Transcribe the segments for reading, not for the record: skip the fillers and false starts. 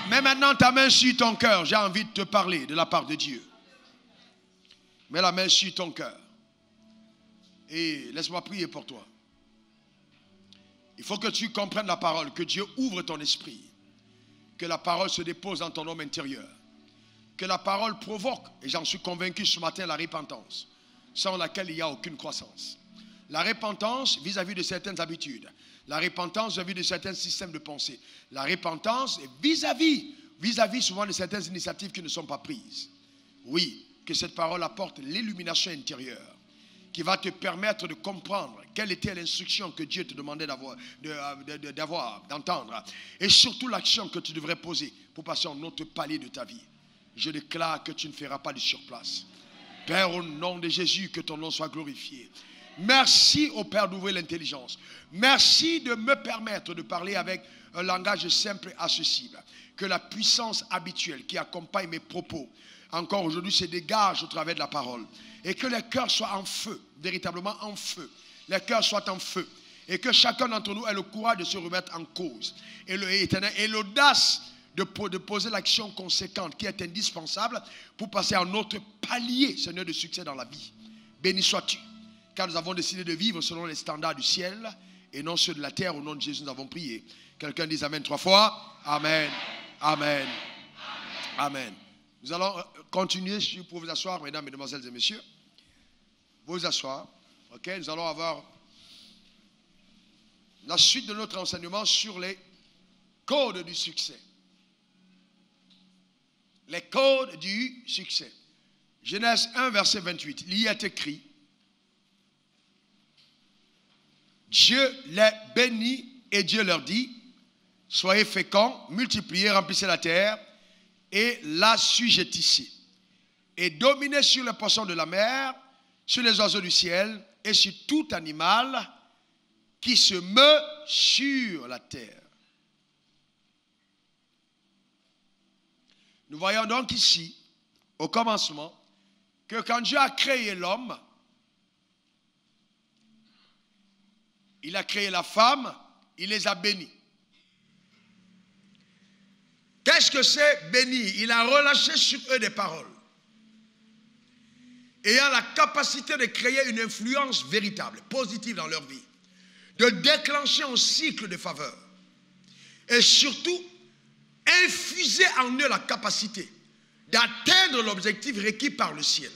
Mets maintenant ta main sur ton cœur. J'ai envie de te parler de la part de Dieu. Mets la main sur ton cœur. Et laisse-moi prier pour toi. Il faut que tu comprennes la parole, que Dieu ouvre ton esprit. Que la parole se dépose dans ton homme intérieur. Que la parole provoque, et j'en suis convaincu ce matin, la repentance, sans laquelle il n'y a aucune croissance. La repentance vis-à-vis de certaines habitudes. La repentance vis-à-vis de certains systèmes de pensée. La repentance vis-à-vis souvent de certaines initiatives qui ne sont pas prises. Oui, que cette parole apporte l'illumination intérieure qui va te permettre de comprendre quelle était l'instruction que Dieu te demandait d'entendre. Et surtout l'action que tu devrais poser pour passer à un autre palier de ta vie. Je déclare que tu ne feras pas de surplace. Père, au nom de Jésus, que ton nom soit glorifié. Merci au Père d'ouvrir l'intelligence. Merci de me permettre de parler avec un langage simple et accessible. Que la puissance habituelle qui accompagne mes propos, encore aujourd'hui, se dégage au travers de la parole. Et que les cœurs soient en feu, véritablement en feu. Les cœurs soient en feu. Et que chacun d'entre nous ait le courage de se remettre en cause. Et l'audace de poser l'action conséquente qui est indispensable pour passer à un autre palier, Seigneur, de succès dans la vie. Béni sois-tu. Car nous avons décidé de vivre selon les standards du ciel et non ceux de la terre. Au nom de Jésus, nous avons prié. Quelqu'un dise Amen 3 fois. Amen. Amen. Amen. Nous allons continuer. Si vous pouvez vous asseoir, mesdames, mesdemoiselles et messieurs. Vous vous asseoir. Ok, nous allons avoir la suite de notre enseignement sur les codes du succès. Les codes du succès. Genèse 1, verset 28. Il y est écrit: Dieu les bénit et Dieu leur dit: soyez féconds, multipliez, remplissez la terre et l'assujettissez. Et dominez sur les poissons de la mer, sur les oiseaux du ciel et sur tout animal qui se meut sur la terre. Nous voyons donc ici, au commencement, que quand Dieu a créé l'homme, il a créé la femme, il les a bénis. Qu'est-ce que c'est béni? Il a relâché sur eux des paroles, ayant la capacité de créer une influence véritable, positive dans leur vie, de déclencher un cycle de faveur, et surtout, infuser en eux la capacité d'atteindre l'objectif requis par le ciel.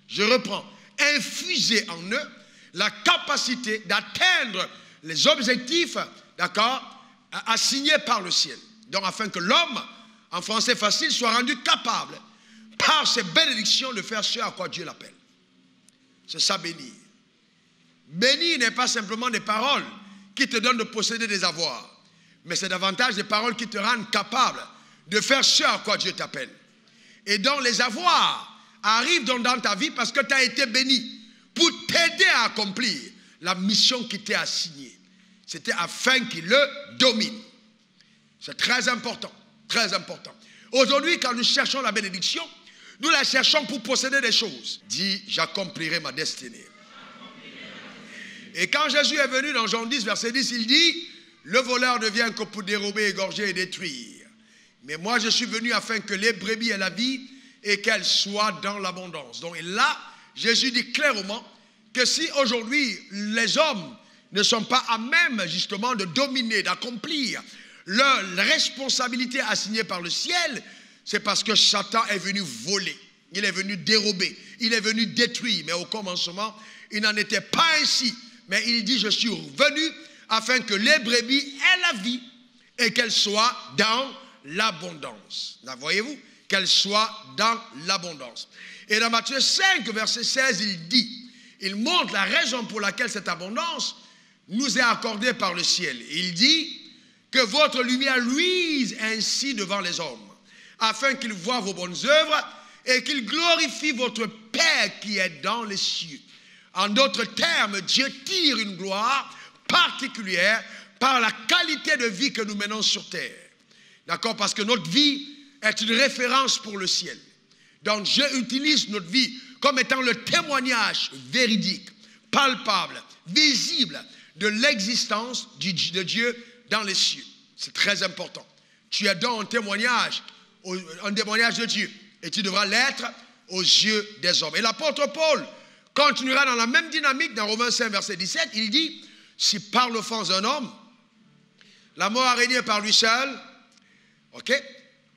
Je reprends, infuser en eux la capacité d'atteindre les objectifs, d'accord, assignés par le ciel. Donc, afin que l'homme, en français facile, soit rendu capable, par ses bénédictions, de faire ce à quoi Dieu l'appelle. C'est ça, bénir. Bénir n'est pas simplement des paroles qui te donnent de posséder des avoirs, mais c'est davantage des paroles qui te rendent capable de faire ce à quoi Dieu t'appelle. Et donc, les avoirs arrivent donc dans ta vie parce que tu as été béni pour t'aider à accomplir la mission qui t'est assignée. C'était afin qu'il le domine. C'est très important, très important. Aujourd'hui, quand nous cherchons la bénédiction, nous la cherchons pour posséder des choses. Dis, j'accomplirai ma destinée. Et quand Jésus est venu dans Jean 10, verset 10, il dit, le voleur ne vient que pour dérober, égorger et détruire. Mais moi, je suis venu afin que les brebis aient la vie et qu'elles soient dans l'abondance. Donc là, Jésus dit clairement que si aujourd'hui les hommes ne sont pas à même justement de dominer, d'accomplir leur responsabilité assignée par le ciel, c'est parce que Satan est venu voler, il est venu dérober, il est venu détruire. Mais au commencement, il n'en était pas ainsi. Mais il dit, je suis venu afin que les brebis aient la vie et qu'elles soient dans l'abondance. Là, voyez-vous, qu'elles soient dans l'abondance. Et dans Matthieu 5, verset 16, il dit, il montre la raison pour laquelle cette abondance nous est accordée par le ciel. Il dit que votre lumière luise ainsi devant les hommes, afin qu'ils voient vos bonnes œuvres et qu'ils glorifient votre Père qui est dans les cieux. En d'autres termes, Dieu tire une gloire particulière par la qualité de vie que nous menons sur terre. D'accord? Parce que notre vie est une référence pour le ciel. Donc Dieu utilise notre vie comme étant le témoignage véridique, palpable, visible de l'existence de Dieu dans les cieux. C'est très important. tu es dans un témoignage de Dieu. Et tu devras l'être aux yeux des hommes. Et l'apôtre Paul continuera dans la même dynamique dans Romains 5, verset 17. Il dit, si par l'offense d'un homme, la mort a régné par lui seul, ok,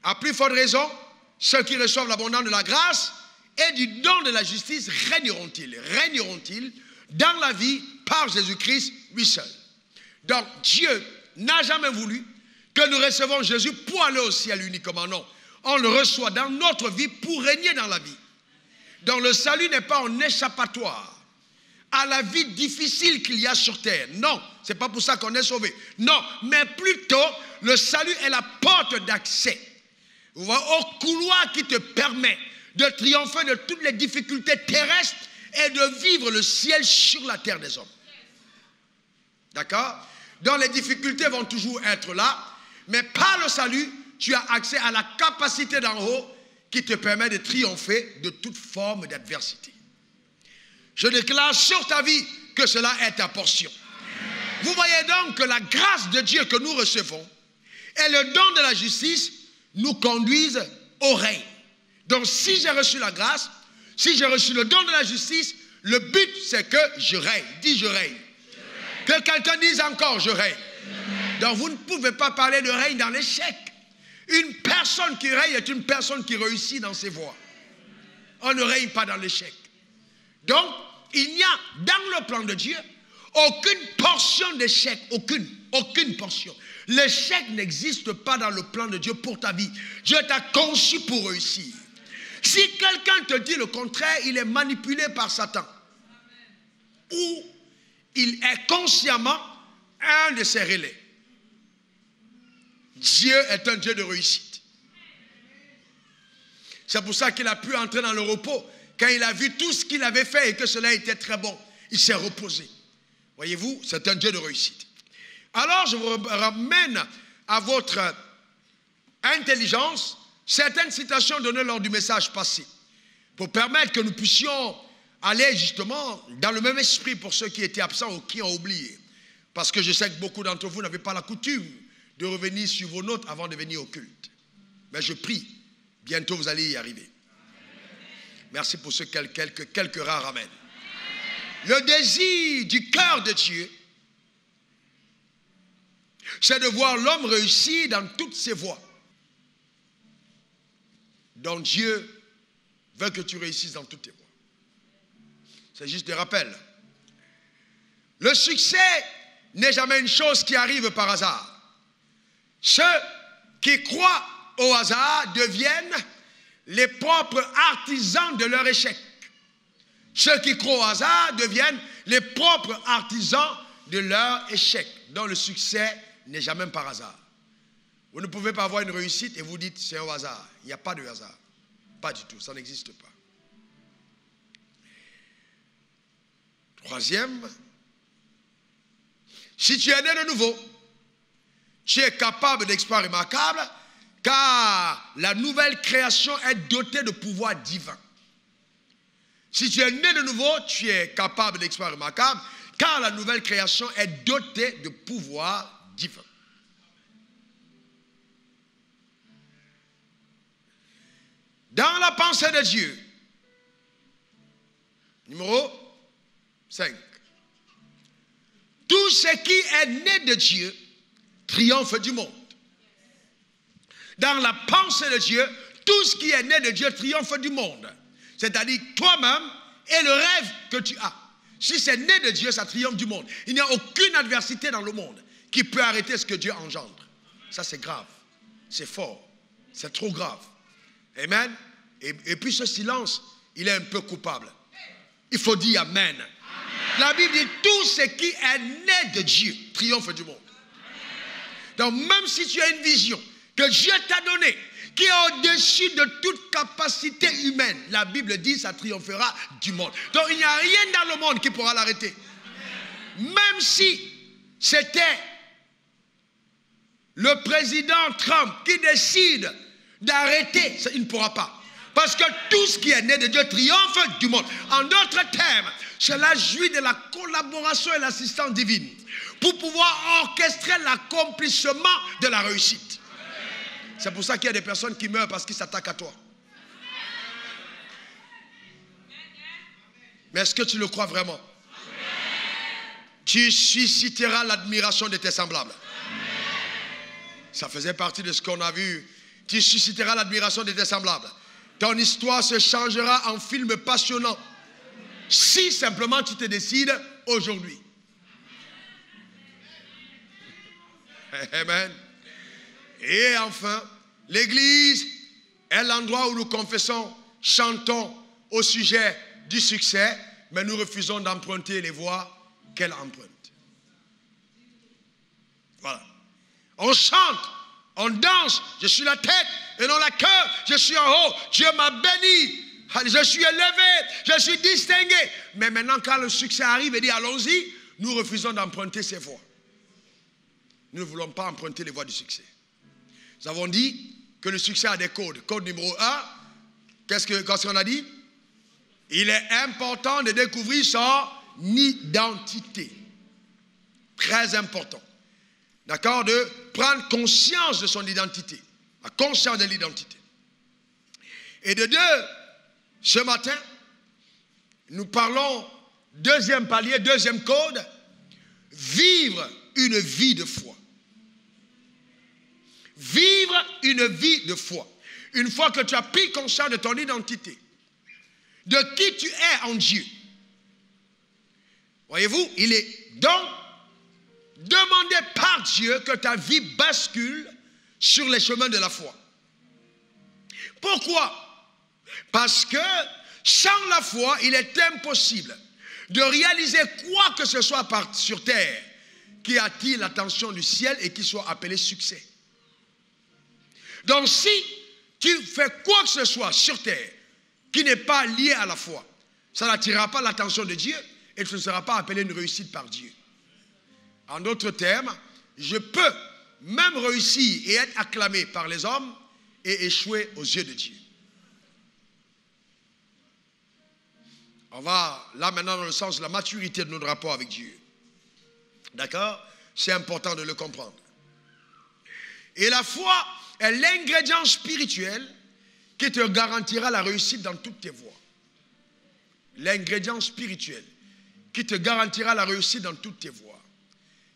à plus forte raison, ceux qui reçoivent l'abondance de la grâce et du don de la justice régneront-ils dans la vie par Jésus-Christ, lui seul. Donc Dieu n'a jamais voulu que nous recevons Jésus pour aller au ciel uniquement, non. On le reçoit dans notre vie pour régner dans la vie. Donc le salut n'est pas un échappatoire à la vie difficile qu'il y a sur terre. Non, ce n'est pas pour ça qu'on est sauvé. Non, mais plutôt le salut est la porte d'accès au couloir qui te permet de triompher de toutes les difficultés terrestres et de vivre le ciel sur la terre des hommes. D'accord? Donc les difficultés vont toujours être là, mais par le salut, tu as accès à la capacité d'en haut qui te permet de triompher de toute forme d'adversité. Je déclare sur ta vie que cela est ta portion. Vous voyez donc que la grâce de Dieu que nous recevons et le don de la justice nous conduisent au règne. Donc si j'ai reçu la grâce, si j'ai reçu le don de la justice, le but c'est que je règne. Dis je règne. Que quelqu'un dise encore je règne. Donc vous ne pouvez pas parler de règne dans l'échec. Une personne qui règne est une personne qui réussit dans ses voies. On ne règne pas dans l'échec. Donc, il n'y a dans le plan de Dieu aucune portion d'échec, aucune portion. L'échec n'existe pas dans le plan de Dieu pour ta vie. Dieu t'a conçu pour réussir. Si quelqu'un te dit le contraire, il est manipulé par Satan. Ou il est consciemment un de ses relais. Dieu est un Dieu de réussite. C'est pour ça qu'il a pu entrer dans le repos. Quand il a vu tout ce qu'il avait fait et que cela était très bon, il s'est reposé. Voyez-vous, c'est un Dieu de réussite. Alors, je vous ramène à votre intelligence certaines citations données lors du message passé pour permettre que nous puissions aller justement dans le même esprit pour ceux qui étaient absents ou qui ont oublié. Parce que je sais que beaucoup d'entre vous n'avez pas la coutume de revenir sur vos notes avant de venir au culte. Mais je prie, bientôt vous allez y arriver. Merci pour ce quelques rares amens. Le désir du cœur de Dieu, c'est de voir l'homme réussir dans toutes ses voies. Donc Dieu veut que tu réussisses dans toutes tes voies. C'est juste des rappels. Le succès n'est jamais une chose qui arrive par hasard. Ceux qui croient au hasard deviennent les propres artisans de leur échec. Ceux qui croient au hasard deviennent les propres artisans de leur échec. Donc le succès n'est jamais par hasard. Vous ne pouvez pas avoir une réussite et vous dites c'est un hasard. Il n'y a pas de hasard. Pas du tout, ça n'existe pas. Troisième, si tu es né de nouveau, tu es capable d'exploits remarquables car la nouvelle création est dotée de pouvoirs divins. Si tu es né de nouveau, tu es capable d'exploits remarquables car la nouvelle création est dotée de pouvoirs divins. Dans la pensée de Dieu, numéro 5. Tout ce qui est né de Dieu triomphe du monde. Dans la pensée de Dieu, tout ce qui est né de Dieu triomphe du monde. C'est-à-dire toi-même et le rêve que tu as. Si c'est né de Dieu, ça triomphe du monde. Il n'y a aucune adversité dans le monde qui peut arrêter ce que Dieu engendre. Ça, c'est grave. C'est fort. C'est trop grave. Amen. Et puis ce silence, il est un peu coupable. Il faut dire Amen. Amen. La Bible dit tout ce qui est né de Dieu triomphe du monde. Donc même si tu as une vision que Dieu t'a donnée, qui est au-dessus de toute capacité humaine, la Bible dit ça triomphera du monde. Donc il n'y a rien dans le monde qui pourra l'arrêter. Même si c'était le président Trump qui décide d'arrêter, il ne pourra pas. Parce que tout ce qui est né de Dieu triomphe du monde. En d'autres termes, cela jouit de la collaboration et l'assistance divine pour pouvoir orchestrer l'accomplissement de la réussite. C'est pour ça qu'il y a des personnes qui meurent parce qu'ils s'attaquent à toi. Mais est-ce que tu le crois vraiment? Tu susciteras l'admiration de tes semblables. Ça faisait partie de ce qu'on a vu. Tu susciteras l'admiration de tes semblables. Ton histoire se changera en film passionnant. Si simplement tu te décides aujourd'hui. Amen. Et enfin, l'Église est l'endroit où nous confessons, chantons au sujet du succès, mais nous refusons d'emprunter les voies qu'elle emprunte. Voilà. On chante, on danse, je suis la tête et non la queue, je suis en haut, Dieu m'a béni, je suis élevé, je suis distingué. Mais maintenant quand le succès arrive et dit allons-y, nous refusons d'emprunter ces voies. Nous ne voulons pas emprunter les voies du succès. Nous avons dit que le succès a des codes. Code numéro 1, qu'est-ce qu'on a dit? Il est important de découvrir son identité. Très important. D'accord? De prendre conscience de son identité. La conscience de l'identité. Et de deux, ce matin, nous parlons, deuxième palier, deuxième code, vivre une vie de foi. Vivre une vie de foi. Une fois que tu as pris conscience de ton identité, de qui tu es en Dieu. Voyez-vous, il est donc demandé par Dieu que ta vie bascule sur les chemins de la foi. Pourquoi? Parce que sans la foi, il est impossible de réaliser quoi que ce soit sur terre qui attire l'attention du ciel et qui soit appelé succès. Donc si tu fais quoi que ce soit sur terre qui n'est pas lié à la foi, ça n'attirera pas l'attention de Dieu et ce ne sera pas appelé une réussite par Dieu. En d'autres termes, je peux même réussir et être acclamé par les hommes et échouer aux yeux de Dieu. On va là maintenant dans le sens de la maturité de notre rapport avec Dieu. D'accord? C'est important de le comprendre. Et la foi est l'ingrédient spirituel qui te garantira la réussite dans toutes tes voies. L'ingrédient spirituel qui te garantira la réussite dans toutes tes voies.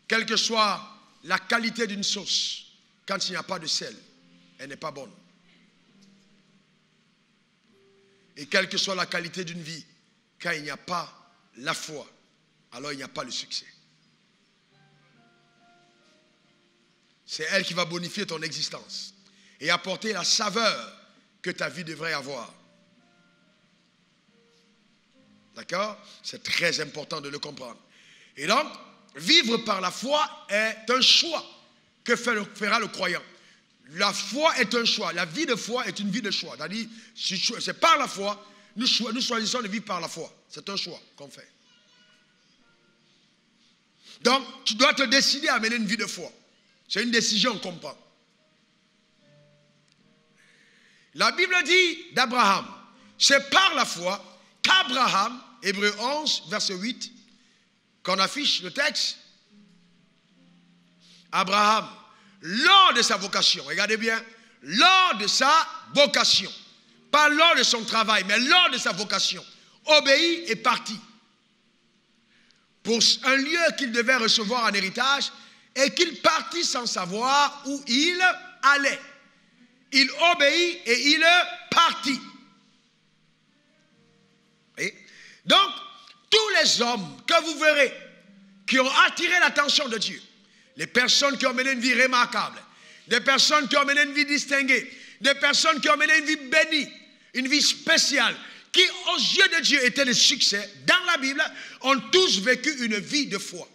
Quelle que soit la qualité d'une sauce, quand il n'y a pas de sel, elle n'est pas bonne. Et quelle que soit la qualité d'une vie, quand il n'y a pas la foi, alors il n'y a pas le succès. C'est elle qui va bonifier ton existence et apporter la saveur que ta vie devrait avoir. D'accord? C'est très important de le comprendre. Et donc, vivre par la foi est un choix que fera le croyant. La foi est un choix. La vie de foi est une vie de choix. C'est-à-dire, c'est par la foi, nous choisissons de vivre par la foi. C'est un choix qu'on fait. Donc, tu dois te décider à mener une vie de foi. C'est une décision qu'on prend. La Bible dit d'Abraham, c'est par la foi qu'Abraham, Hébreux 11, verset 8, qu'on affiche le texte. Abraham, lors de sa vocation, regardez bien, lors de sa vocation, pas lors de son travail, mais lors de sa vocation, obéit et partit pour un lieu qu'il devait recevoir en héritage et qu'il partit sans savoir où il allait. Il obéit et il partit. Et donc, tous les hommes que vous verrez qui ont attiré l'attention de Dieu, les personnes qui ont mené une vie remarquable, des personnes qui ont mené une vie distinguée, des personnes qui ont mené une vie bénie, une vie spéciale, qui aux yeux de Dieu étaient des succès, dans la Bible, ont tous vécu une vie de foi.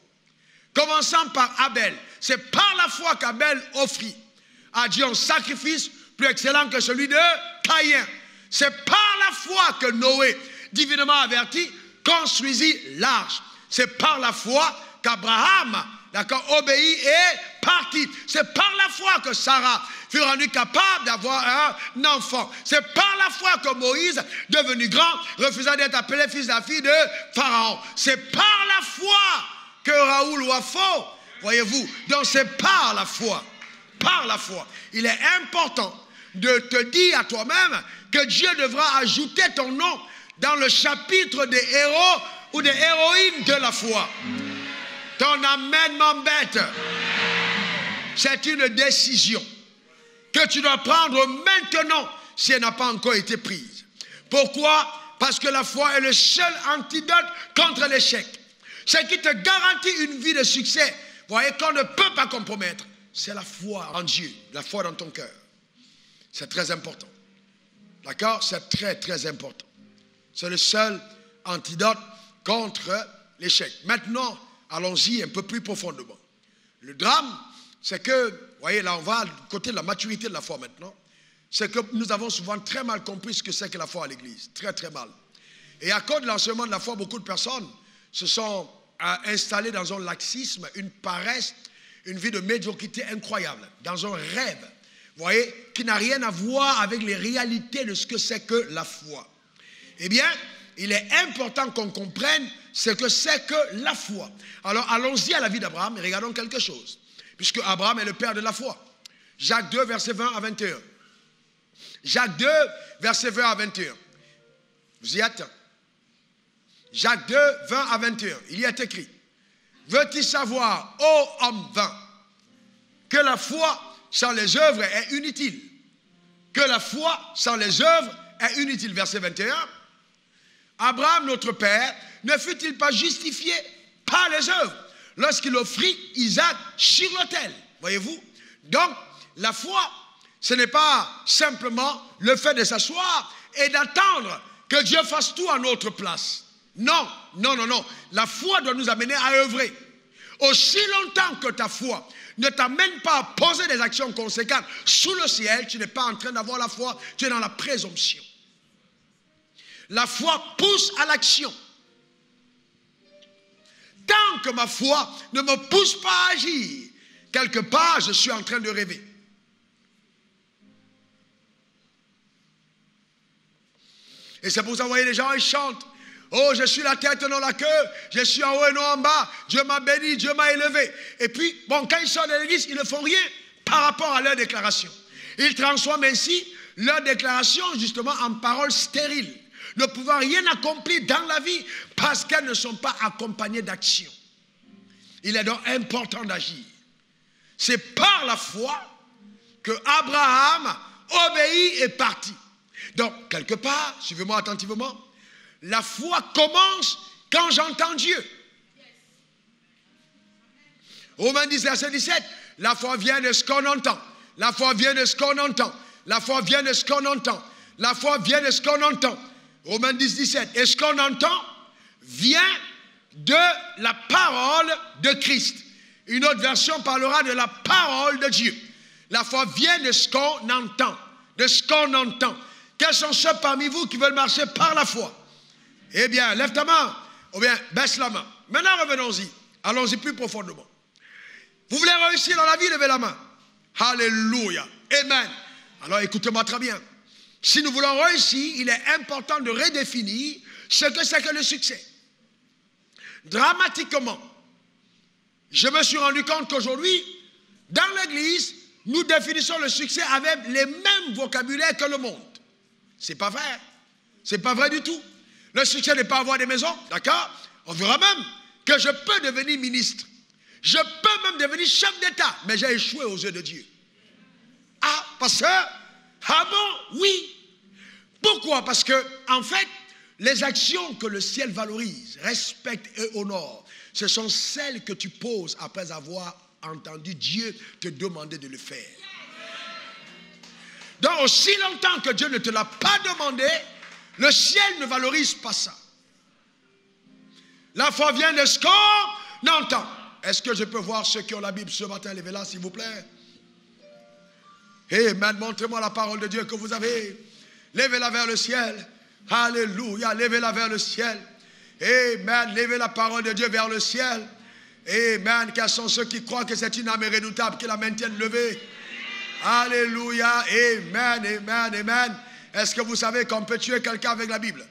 Commençant par Abel. C'est par la foi qu'Abel offrit à Dieu un sacrifice plus excellent que celui de Caïn. C'est par la foi que Noé, divinement averti, construisit l'arche. C'est par la foi qu'Abraham, obéit et partit. C'est par la foi que Sarah fut rendue capable d'avoir un enfant. C'est par la foi que Moïse, devenu grand, refusa d'être appelé fils de la fille de Pharaon. C'est par la foi que Raoul Wafo, voyez-vous, donc c'est par la foi par la foi. Il est important de te dire à toi-même que Dieu devra ajouter ton nom dans le chapitre des héros ou des héroïnes de la foi. Ton amen m'embête. C'est une décision que tu dois prendre maintenant si elle n'a pas encore été prise. Pourquoi? Parce que la foi est le seul antidote contre l'échec. Ce qui te garantit une vie de succès, voyez, qu'on ne peut pas compromettre, c'est la foi en Dieu, la foi dans ton cœur. C'est très important. D'accord? C'est très, très important. C'est le seul antidote contre l'échec. Maintenant, allons-y un peu plus profondément. Le drame, c'est que, vous voyez, là on va du côté de la maturité de la foi maintenant, c'est que nous avons souvent très mal compris ce que c'est que la foi à l'église. Très, très mal. Et à cause de l'enseignement de la foi, beaucoup de personnes se sont installées dans un laxisme, une paresse, une vie de médiocrité incroyable, dans un rêve, vous voyez, qui n'a rien à voir avec les réalités de ce que c'est que la foi. Eh bien, il est important qu'on comprenne ce que c'est que la foi. Alors, allons-y à la vie d'Abraham et regardons quelque chose. Puisque Abraham est le père de la foi. Jacques 2, verset 20 à 21. Jacques 2, verset 20 à 21. Vous y êtes? Jacques 2, 20 à 21. Il y est écrit: veux-tu savoir, ô homme vain, que la foi sans les œuvres est inutile? Que la foi sans les œuvres est inutile. Verset 21. Abraham, notre père, ne fut-il pas justifié par les œuvres lorsqu'il offrit Isaac sur l'autel? Voyez-vous? Donc, la foi, ce n'est pas simplement le fait de s'asseoir et d'attendre que Dieu fasse tout à notre place. Non, non, non, non. La foi doit nous amener à œuvrer. Aussi longtemps que ta foi ne t'amène pas à poser des actions conséquentes sous le ciel, tu n'es pas en train d'avoir la foi, tu es dans la présomption. La foi pousse à l'action. Tant que ma foi ne me pousse pas à agir, quelque part, je suis en train de rêver. Et c'est pour ça, vous voyez, les gens, ils chantent: oh, je suis la tête, non la queue, je suis en haut et non en bas, Dieu m'a béni, Dieu m'a élevé. Et puis, bon, quand ils sortent de l'église, ils ne font rien par rapport à leur déclaration. Ils transforment ainsi leur déclaration, justement, en paroles stériles, ne pouvant rien accomplir dans la vie parce qu'elles ne sont pas accompagnées d'action. Il est donc important d'agir. C'est par la foi que Abraham obéit et partit. Donc, quelque part, suivez-moi attentivement, la foi commence quand j'entends Dieu. Romains 10, verset 17, la foi vient de ce qu'on entend. La foi vient de ce qu'on entend. La foi vient de ce qu'on entend. La foi vient de ce qu'on entend. Romains 10, 17. Et ce qu'on entend vient de la parole de Christ. Une autre version parlera de la parole de Dieu. La foi vient de ce qu'on entend. De ce qu'on entend. Quels sont ceux parmi vous qui veulent marcher par la foi? Eh bien, lève ta main, ou bien baisse la main. Maintenant, revenons-y. Allons-y plus profondément. Vous voulez réussir dans la vie, levez la main. Alléluia. Amen. Alors, écoutez-moi très bien. Si nous voulons réussir, il est important de redéfinir ce que c'est que le succès. Dramatiquement, je me suis rendu compte qu'aujourd'hui, dans l'Église, nous définissons le succès avec les mêmes vocabulaires que le monde. C'est pas vrai. C'est pas vrai du tout. Le succès n'est pas avoir des maisons, d'accord? On verra même que je peux devenir ministre. Je peux même devenir chef d'État, mais j'ai échoué aux yeux de Dieu. Ah, pasteur? Ah bon? Oui. Pourquoi? Parce que, en fait, les actions que le ciel valorise, respecte et honore, ce sont celles que tu poses après avoir entendu Dieu te demander de le faire. Donc, aussi longtemps que Dieu ne te l'a pas demandé, le ciel ne valorise pas ça. La foi vient de ce qu'on entend. Est-ce que je peux voir ceux qui ont la Bible ce matin? Levez-la, s'il vous plaît. Amen. Montrez-moi la parole de Dieu que vous avez. Levez-la vers le ciel. Alléluia. Levez-la vers le ciel. Amen. Levez la parole de Dieu vers le ciel. Amen. Quels sont ceux qui croient que c'est une âme redoutable qui la maintiennent levée? Alléluia. Amen. Amen. Amen. Est-ce que vous savez qu'on peut tuer quelqu'un avec la Bible?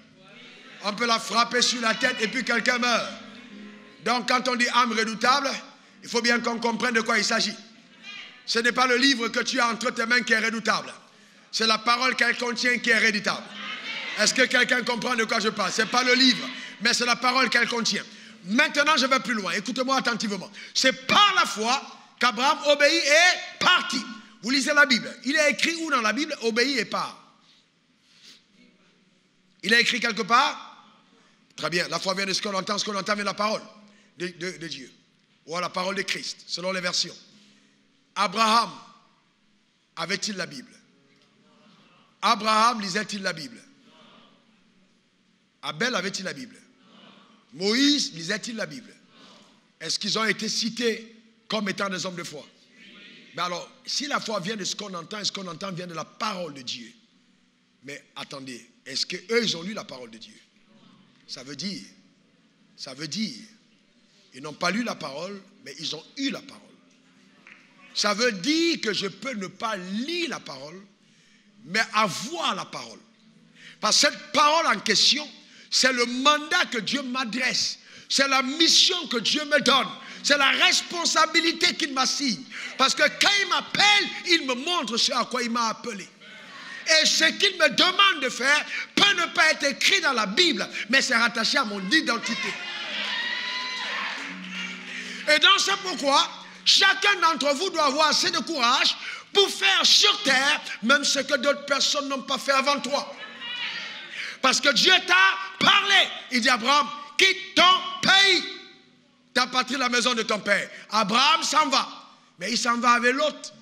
On peut la frapper sur la tête et puis quelqu'un meurt. Donc quand on dit âme redoutable, il faut bien qu'on comprenne de quoi il s'agit. Ce n'est pas le livre que tu as entre tes mains qui est redoutable. C'est la parole qu'elle contient qui est redoutable. Est-ce que quelqu'un comprend de quoi je parle? Ce n'est pas le livre, mais c'est la parole qu'elle contient. Maintenant, je vais plus loin. Écoutez-moi attentivement. C'est par la foi qu'Abraham obéit et partit. Vous lisez la Bible. Il est écrit où dans la Bible? Obéit et part. Il est écrit quelque part? Très bien. La foi vient de ce qu'on entend vient de la parole de Dieu. Ou à la parole de Christ, selon les versions. Abraham avait-il la Bible? Abraham lisait-il la Bible? Abel avait-il la Bible? Moïse lisait-il la Bible? Est-ce qu'ils ont été cités comme étant des hommes de foi? Mais alors, si la foi vient de ce qu'on entend, et ce qu'on entend vient de la parole de Dieu. Mais attendez, est-ce qu'eux, ils ont lu la parole de Dieu? Ça veut dire, ils n'ont pas lu la parole, mais ils ont eu la parole. Ça veut dire que je peux ne pas lire la parole, mais avoir la parole. Parce que cette parole en question, c'est le mandat que Dieu m'adresse. C'est la mission que Dieu me donne. C'est la responsabilité qu'il m'assigne. Parce que quand il m'appelle, il me montre ce à quoi il m'a appelé. Et ce qu'il me demande de faire peut ne pas être écrit dans la Bible, mais c'est rattaché à mon identité. Et donc c'est pourquoi chacun d'entre vous doit avoir assez de courage pour faire sur terre même ce que d'autres personnes n'ont pas fait avant toi. Parce que Dieu t'a parlé. Il dit à Abraham, quitte ton pays, ta patrie, la maison de ton père. Abraham s'en va. Mais il s'en va avec l'autre.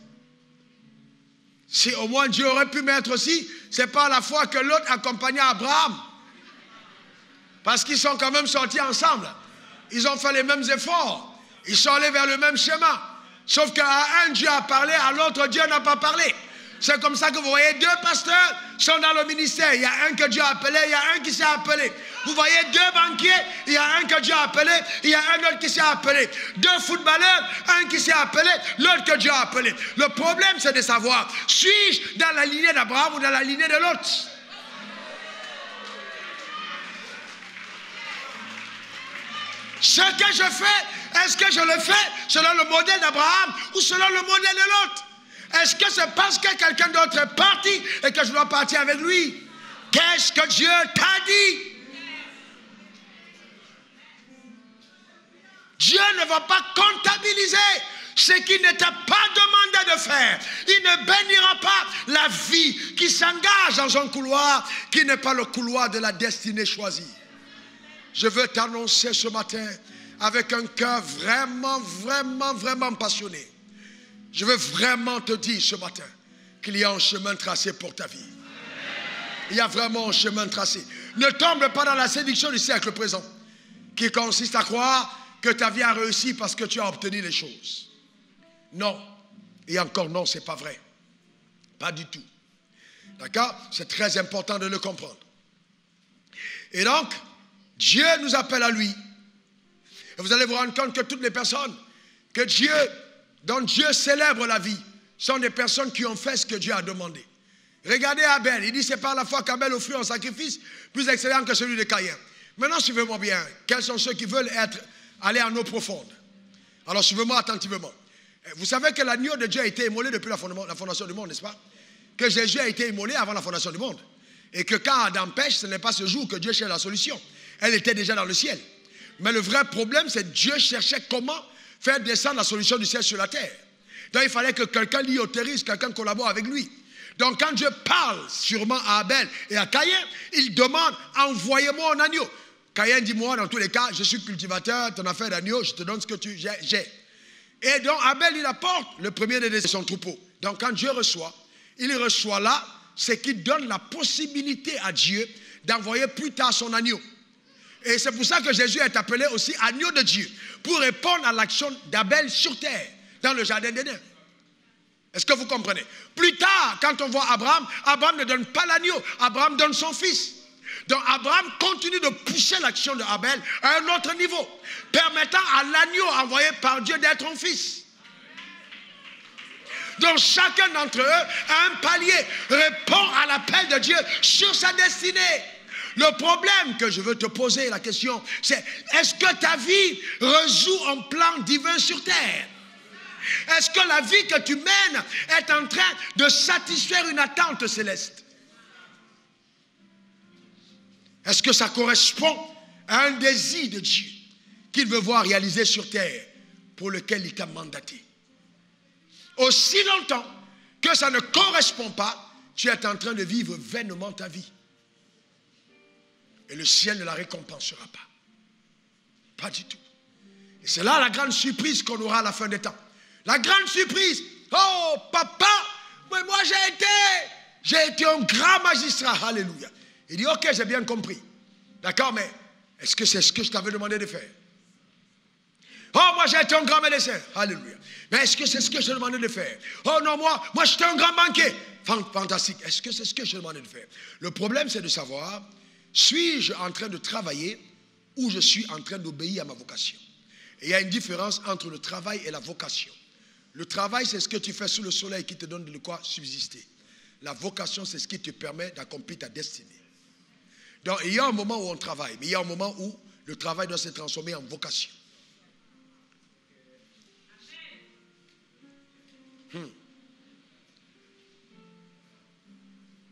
Si au moins Dieu aurait pu mettre aussi, c'est pas la foi que l'autre accompagnait Abraham. Parce qu'ils sont quand même sortis ensemble. Ils ont fait les mêmes efforts. Ils sont allés vers le même chemin. Sauf qu'à un, Dieu a parlé, à l'autre, Dieu n'a pas parlé. C'est comme ça que vous voyez deux pasteurs sont dans le ministère. Il y a un que Dieu a appelé, il y a un qui s'est appelé. Vous voyez deux banquiers, il y a un que Dieu a appelé, il y a un autre qui s'est appelé. Deux footballeurs, un qui s'est appelé, l'autre que Dieu a appelé. Le problème, c'est de savoir, suis-je dans la lignée d'Abraham ou dans la lignée de l'autre? Ce que je fais, est-ce que je le fais selon le modèle d'Abraham ou selon le modèle de l'autre? Est-ce que c'est parce que quelqu'un d'autre est parti et que je dois partir avec lui? Qu'est-ce que Dieu t'a dit? Dieu ne va pas comptabiliser ce qu'il ne t'a pas demandé de faire. Il ne bénira pas la vie qui s'engage dans un couloir qui n'est pas le couloir de la destinée choisie. Je veux t'annoncer ce matin avec un cœur vraiment passionné. Je veux vraiment te dire ce matin qu'il y a un chemin tracé pour ta vie. Il y a vraiment un chemin tracé. Ne tombe pas dans la séduction du siècle présent qui consiste à croire que ta vie a réussi parce que tu as obtenu les choses. Non. Et encore non, ce n'est pas vrai. Pas du tout. D'accord? C'est très important de le comprendre. Et donc, Dieu nous appelle à lui. Et vous allez vous rendre compte que toutes les personnes dont Dieu célèbre la vie sont des personnes qui ont fait ce que Dieu a demandé. Regardez Abel, il dit c'est par la foi qu'Abel offrit un sacrifice plus excellent que celui de Caïn. Maintenant suivez-moi bien, quels sont ceux qui veulent aller en eau profonde? Alors suivez-moi attentivement. Vous savez que l'agneau de Dieu a été immolé depuis la fondation du monde, n'est-ce pas? Que Jésus a été immolé avant la fondation du monde. Et que quand Adam pêche, ce n'est pas ce jour que Dieu cherche la solution. Elle était déjà dans le ciel. Mais le vrai problème, c'est que Dieu cherchait comment faire descendre la solution du ciel sur la terre. Donc il fallait que quelqu'un l'y autorise, quelqu'un collabore avec lui. Donc quand Dieu parle sûrement à Abel et à Caïn, il demande, envoyez-moi un agneau. Caïn dit, moi dans tous les cas, je suis cultivateur, ton affaire d'agneau, je te donne ce que j'ai. Et donc Abel, il apporte le premier de son troupeau. Donc quand Dieu reçoit, il reçoit là ce qui donne la possibilité à Dieu d'envoyer plus tard son agneau. Et c'est pour ça que Jésus est appelé aussi agneau de Dieu, pour répondre à l'action d'Abel sur terre, dans le jardin d'Éden. Est-ce que vous comprenez? Plus tard, quand on voit Abraham, Abraham ne donne pas l'agneau, Abraham donne son fils. Donc Abraham continue de pousser l'action d'Abel à un autre niveau, permettant à l'agneau envoyé par Dieu d'être un fils. Donc chacun d'entre eux, à un palier, répond à l'appel de Dieu sur sa destinée. Le problème que je veux te poser, la question, c'est est-ce que ta vie résout un plan divin sur terre? Est-ce que la vie que tu mènes est en train de satisfaire une attente céleste? Est-ce que ça correspond à un désir de Dieu qu'il veut voir réalisé sur terre pour lequel il t'a mandaté? Aussi longtemps que ça ne correspond pas, tu es en train de vivre vainement ta vie. Et le ciel ne la récompensera pas. Pas du tout. Et c'est là la grande surprise qu'on aura à la fin des temps. La grande surprise. Oh, papa, mais moi j'ai été un grand magistrat. Alléluia. Il dit, ok, j'ai bien compris. D'accord, mais est-ce que c'est ce que je t'avais demandé de faire? Oh, moi j'ai été un grand médecin. Alléluia. Mais est-ce que c'est ce que je t'ai demandé de faire? Oh non, moi j'étais un grand banquier. Fantastique. Est-ce que c'est ce que je t'ai demandé de faire? Le problème, c'est de savoir, suis-je en train de travailler ou je suis en train d'obéir à ma vocation? Et il y a une différence entre le travail et la vocation. Le travail, c'est ce que tu fais sous le soleil qui te donne de quoi subsister. La vocation, c'est ce qui te permet d'accomplir ta destinée. Donc, il y a un moment où on travaille, mais il y a un moment où le travail doit se transformer en vocation.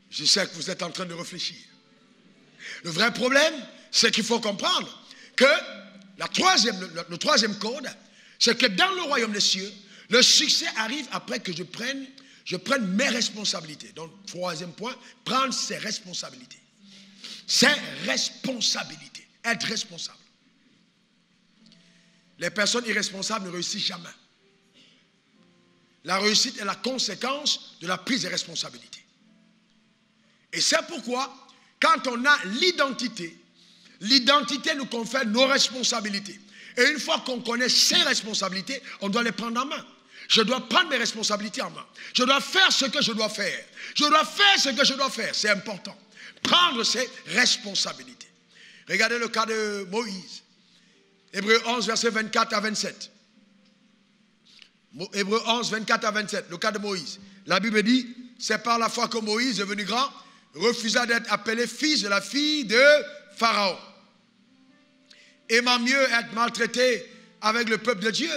Je sais que vous êtes en train de réfléchir. Le vrai problème, c'est qu'il faut comprendre que le troisième code, c'est que dans le royaume des cieux, le succès arrive après que je prenne mes responsabilités. Donc, troisième point, prendre ses responsabilités. Ses responsabilités. Être responsable. Les personnes irresponsables ne réussissent jamais. La réussite est la conséquence de la prise de responsabilité. Et c'est pourquoi, quand on a l'identité nous confère nos responsabilités. Et une fois qu'on connaît ses responsabilités, on doit les prendre en main. Je dois prendre mes responsabilités en main. Je dois faire ce que je dois faire. Je dois faire ce que je dois faire. C'est important. Prendre ses responsabilités. Regardez le cas de Moïse. Hébreux 11, versets 24 à 27. Hébreux 11, 24 à 27. Le cas de Moïse. La Bible dit, c'est par la foi que Moïse, devenu grand, refusa d'être appelé fils de la fille de Pharaon. Aimant mieux être maltraité avec le peuple de Dieu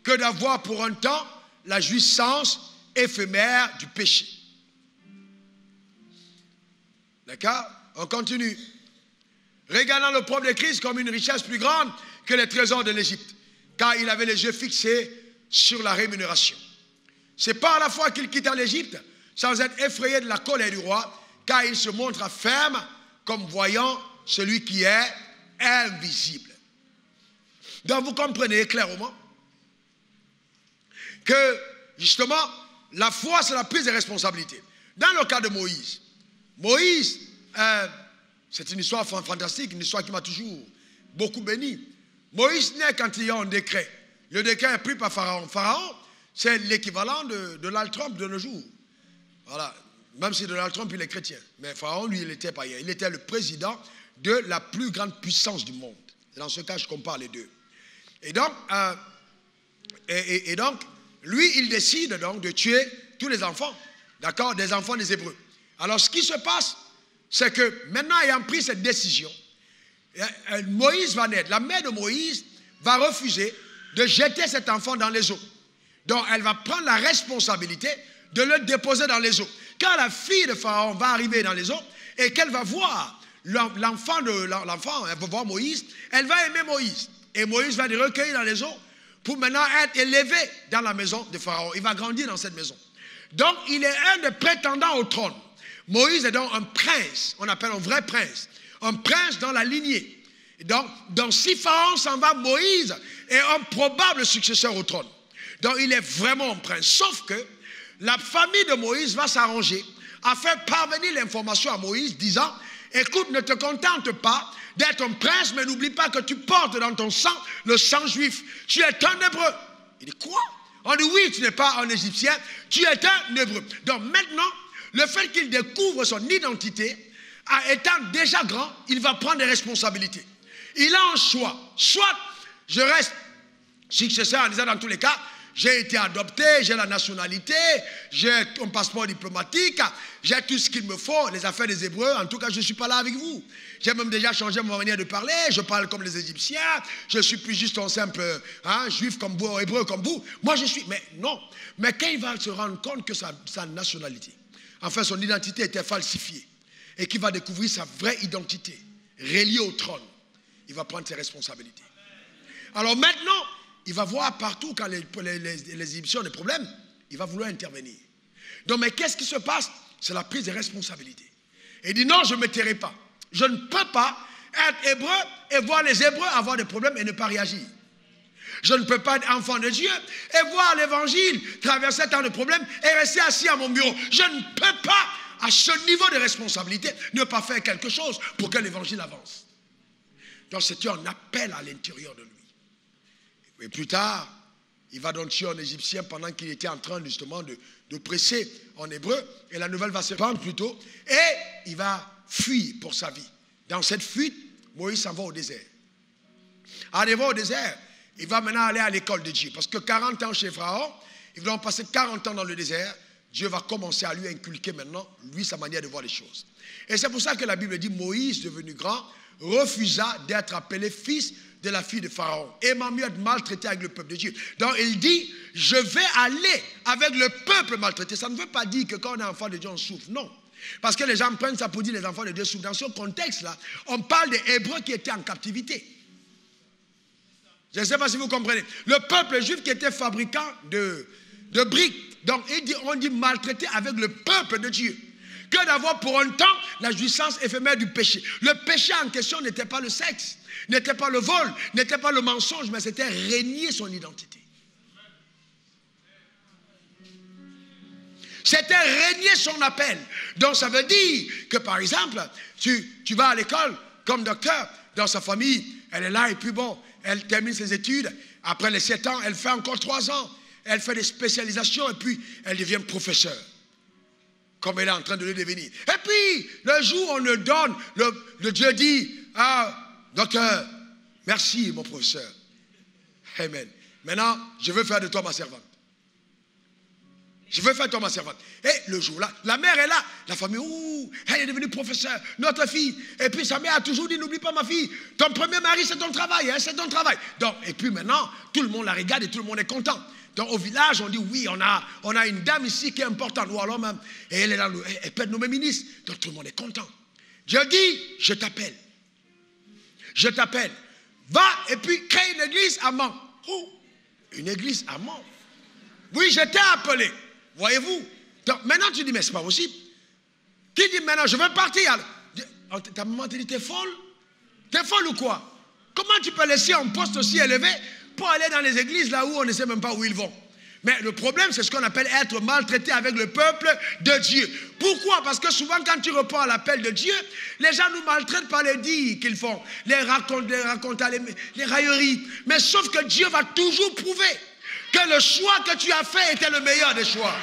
que d'avoir pour un temps la jouissance éphémère du péché. D'accord? On continue. Regardant le propre de Christ comme une richesse plus grande que les trésors de l'Égypte, car il avait les yeux fixés sur la rémunération. C'est par la foi qu'il quitta l'Égypte sans être effrayé de la colère du roi, car il se montra ferme comme voyant celui qui est invisible. Donc vous comprenez clairement que justement la foi c'est la prise de responsabilité. Dans le cas de Moïse, c'est une histoire fantastique, une histoire qui m'a toujours beaucoup béni. Moïse naît quand il y a un décret. Le décret est pris par Pharaon. Pharaon, c'est l'équivalent de Donald Trump de nos jours. Voilà. Même si Donald Trump, il est chrétien. Mais Pharaon, lui, il était païen. Il était le président de la plus grande puissance du monde. Dans ce cas, je compare les deux. Et donc, lui, il décide donc de tuer tous les enfants, d'accord, des enfants des Hébreux. Alors, ce qui se passe, c'est que maintenant, ayant pris cette décision, Moïse va naître. La mère de Moïse va refuser de jeter cet enfant dans les eaux. Donc, elle va prendre la responsabilité de le déposer dans les eaux. Quand la fille de Pharaon va arriver dans les eaux et qu'elle va voir l'enfant, elle va voir Moïse, elle va aimer Moïse. Et Moïse va le recueillir dans les eaux pour maintenant être élevé dans la maison de Pharaon. Il va grandir dans cette maison. Donc, il est un des prétendants au trône. Moïse est donc un prince, on appelle un vrai prince. Un prince dans la lignée. Donc si Pharaon s'en va, Moïse est un probable successeur au trône. Donc, il est vraiment un prince. Sauf que la famille de Moïse va s'arranger à faire parvenir l'information à Moïse disant, écoute, ne te contente pas d'être un prince, mais n'oublie pas que tu portes dans ton sang le sang juif. Tu es un Hébreu. Il dit, quoi? On dit, oui, tu n'es pas un Égyptien, tu es un Hébreu. Donc maintenant, le fait qu'il découvre son identité, étant déjà grand, il va prendre des responsabilités. Il a un choix. Soit je reste successeur en disant dans tous les cas, j'ai été adopté, j'ai la nationalité, j'ai un passeport diplomatique, j'ai tout ce qu'il me faut, les affaires des Hébreux, en tout cas je ne suis pas là avec vous. J'ai même déjà changé ma manière de parler, je parle comme les Égyptiens, je ne suis plus juste un simple juif comme vous, hébreu comme vous. Moi je suis, mais non. Mais quand il va se rendre compte que sa nationalité, enfin son identité était falsifiée, et qu'il va découvrir sa vraie identité, reliée au trône, il va prendre ses responsabilités. Alors maintenant, il va voir partout quand les Égyptiens ont des problèmes, il va vouloir intervenir. Donc, mais qu'est-ce qui se passe? C'est la prise de responsabilité. Et il dit non, je ne me tairai pas. Je ne peux pas être hébreu et voir les Hébreux avoir des problèmes et ne pas réagir. Je ne peux pas être enfant de Dieu et voir l'évangile traverser tant de problèmes et rester assis à mon bureau. Je ne peux pas, à ce niveau de responsabilité, ne pas faire quelque chose pour que l'évangile avance. Donc c'était un appel à l'intérieur de lui. Et plus tard, il va donc tuer un Égyptien pendant qu'il était en train justement de presser en hébreu. Et la nouvelle va se répandre plutôt. Et il va fuir pour sa vie. Dans cette fuite, Moïse s'en va au désert. En arrivant au désert, il va maintenant aller à l'école de Dieu. Parce que 40 ans chez Pharaon, ils vont passer 40 ans dans le désert. Dieu va commencer à lui inculquer maintenant, lui, sa manière de voir les choses. Et c'est pour ça que la Bible dit, Moïse, devenu grand, refusa d'être appelé fils de la fille de Pharaon. Et m'a mieux être maltraité avec le peuple de Dieu. Donc il dit, je vais aller avec le peuple maltraité. Ça ne veut pas dire que quand on est enfant de Dieu, on souffre. Non. Parce que les gens prennent ça pour dire les enfants de Dieu souffrent. Dans ce contexte-là, on parle des Hébreux qui étaient en captivité. Je ne sais pas si vous comprenez. Le peuple juif qui était fabricant de briques. Donc on dit maltraité avec le peuple de Dieu. Que d'avoir pour un temps la jouissance éphémère du péché. Le péché en question n'était pas le sexe, n'était pas le vol, n'était pas le mensonge, mais c'était régner son identité. C'était régner son appel. Donc ça veut dire que par exemple, tu vas à l'école comme docteur, dans sa famille, elle est là et puis bon, elle termine ses études, après les 7 ans, elle fait encore 3 ans, elle fait des spécialisations et puis elle devient professeure. Comme elle est en train de le devenir. Et puis, le jour où on le donne, le Dieu dit, ah, docteur, merci mon professeur. Amen. Maintenant, je veux faire de toi ma servante. Je veux faire de toi ma servante. Et le jour-là, la mère est là. La famille, ouh, elle est devenue professeure, notre fille. Et puis sa mère a toujours dit, n'oublie pas ma fille. Ton premier mari, c'est ton travail, hein, c'est ton travail. Donc, et puis maintenant, tout le monde la regarde et tout le monde est content. Donc au village, on dit oui, on a une dame ici qui est importante. Ou alors même, et elle peut être nommée ministre. Donc tout le monde est content. Dieu dit, je t'appelle. Je t'appelle. Va et puis crée une église à Mans. Oh, une église à Mans. Oui, je t'ai appelé. Voyez-vous. Donc maintenant tu dis, mais c'est pas possible. Qui dit maintenant, je veux partir. Ta maman te dit, t'es folle? T'es folle ou quoi? Comment tu peux laisser un poste aussi élevé pour aller dans les églises là où on ne sait même pas où ils vont? Mais le problème, c'est ce qu'on appelle être maltraité avec le peuple de Dieu. Pourquoi? Parce que souvent, quand tu réponds à l'appel de Dieu, les gens nous maltraitent par les dires qu'ils font, les raconter, les railleries. Mais sauf que Dieu va toujours prouver que le choix que tu as fait était le meilleur des choix.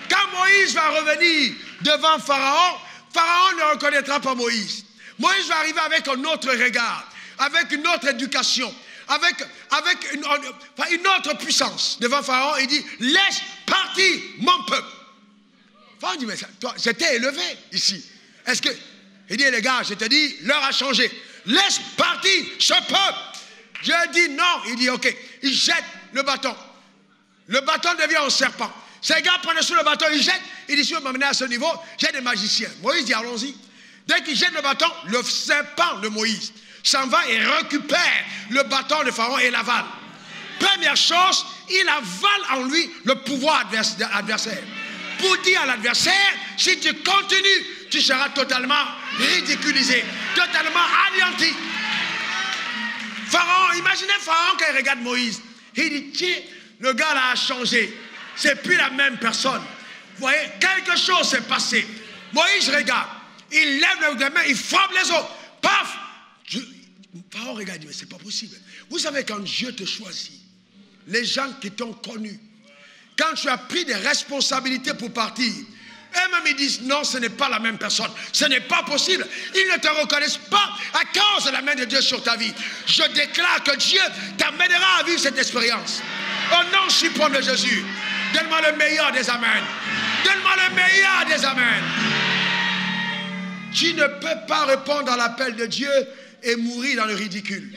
Quand Moïse va revenir devant Pharaon, Pharaon ne reconnaîtra pas Moïse. Moïse va arriver avec un autre regard, avec une autre éducation, avec une autre puissance. Devant Pharaon, il dit, laisse partir mon peuple. Pharaon dit, mais toi, j'étais élevé ici. Est-ce que... Il dit, les gars, je te dis, l'heure a changé. Laisse partir ce peuple. Dieu dit non. Il dit, ok. Il jette le bâton. Le bâton devient un serpent. Ces gars prennent sur le bâton, ils jettent. Il dit, si vous m'amenez à ce niveau, j'ai des magiciens. Moïse dit, allons-y. Dès qu'il jette le bâton, le serpent de Moïse s'en va et récupère le bâton de Pharaon et l'avale. Première chose, il avale en lui le pouvoir adversaire. Pour dire à l'adversaire, si tu continues, tu seras totalement ridiculisé, totalement anéanti. Pharaon, imaginez Pharaon quand il regarde Moïse. Il dit, tiens, le gars là a changé. C'est plus la même personne. Vous voyez, quelque chose s'est passé. Moïse regarde. Il lève les mains, il frappe les autres. Paf! Pharaon regarde, mais c'est pas possible. Vous savez, quand Dieu te choisit, les gens qui t'ont connu, quand tu as pris des responsabilités pour partir, eux-mêmes ils disent non, ce n'est pas la même personne. Ce n'est pas possible. Ils ne te reconnaissent pas à cause de la main de Dieu sur ta vie. Je déclare que Dieu t'amènera à vivre cette expérience. Au nom suprême de Jésus. Donne-moi le meilleur des amens. Donne-moi le meilleur des amens. Tu ne peux pas répondre à l'appel de Dieu et mourir dans le ridicule.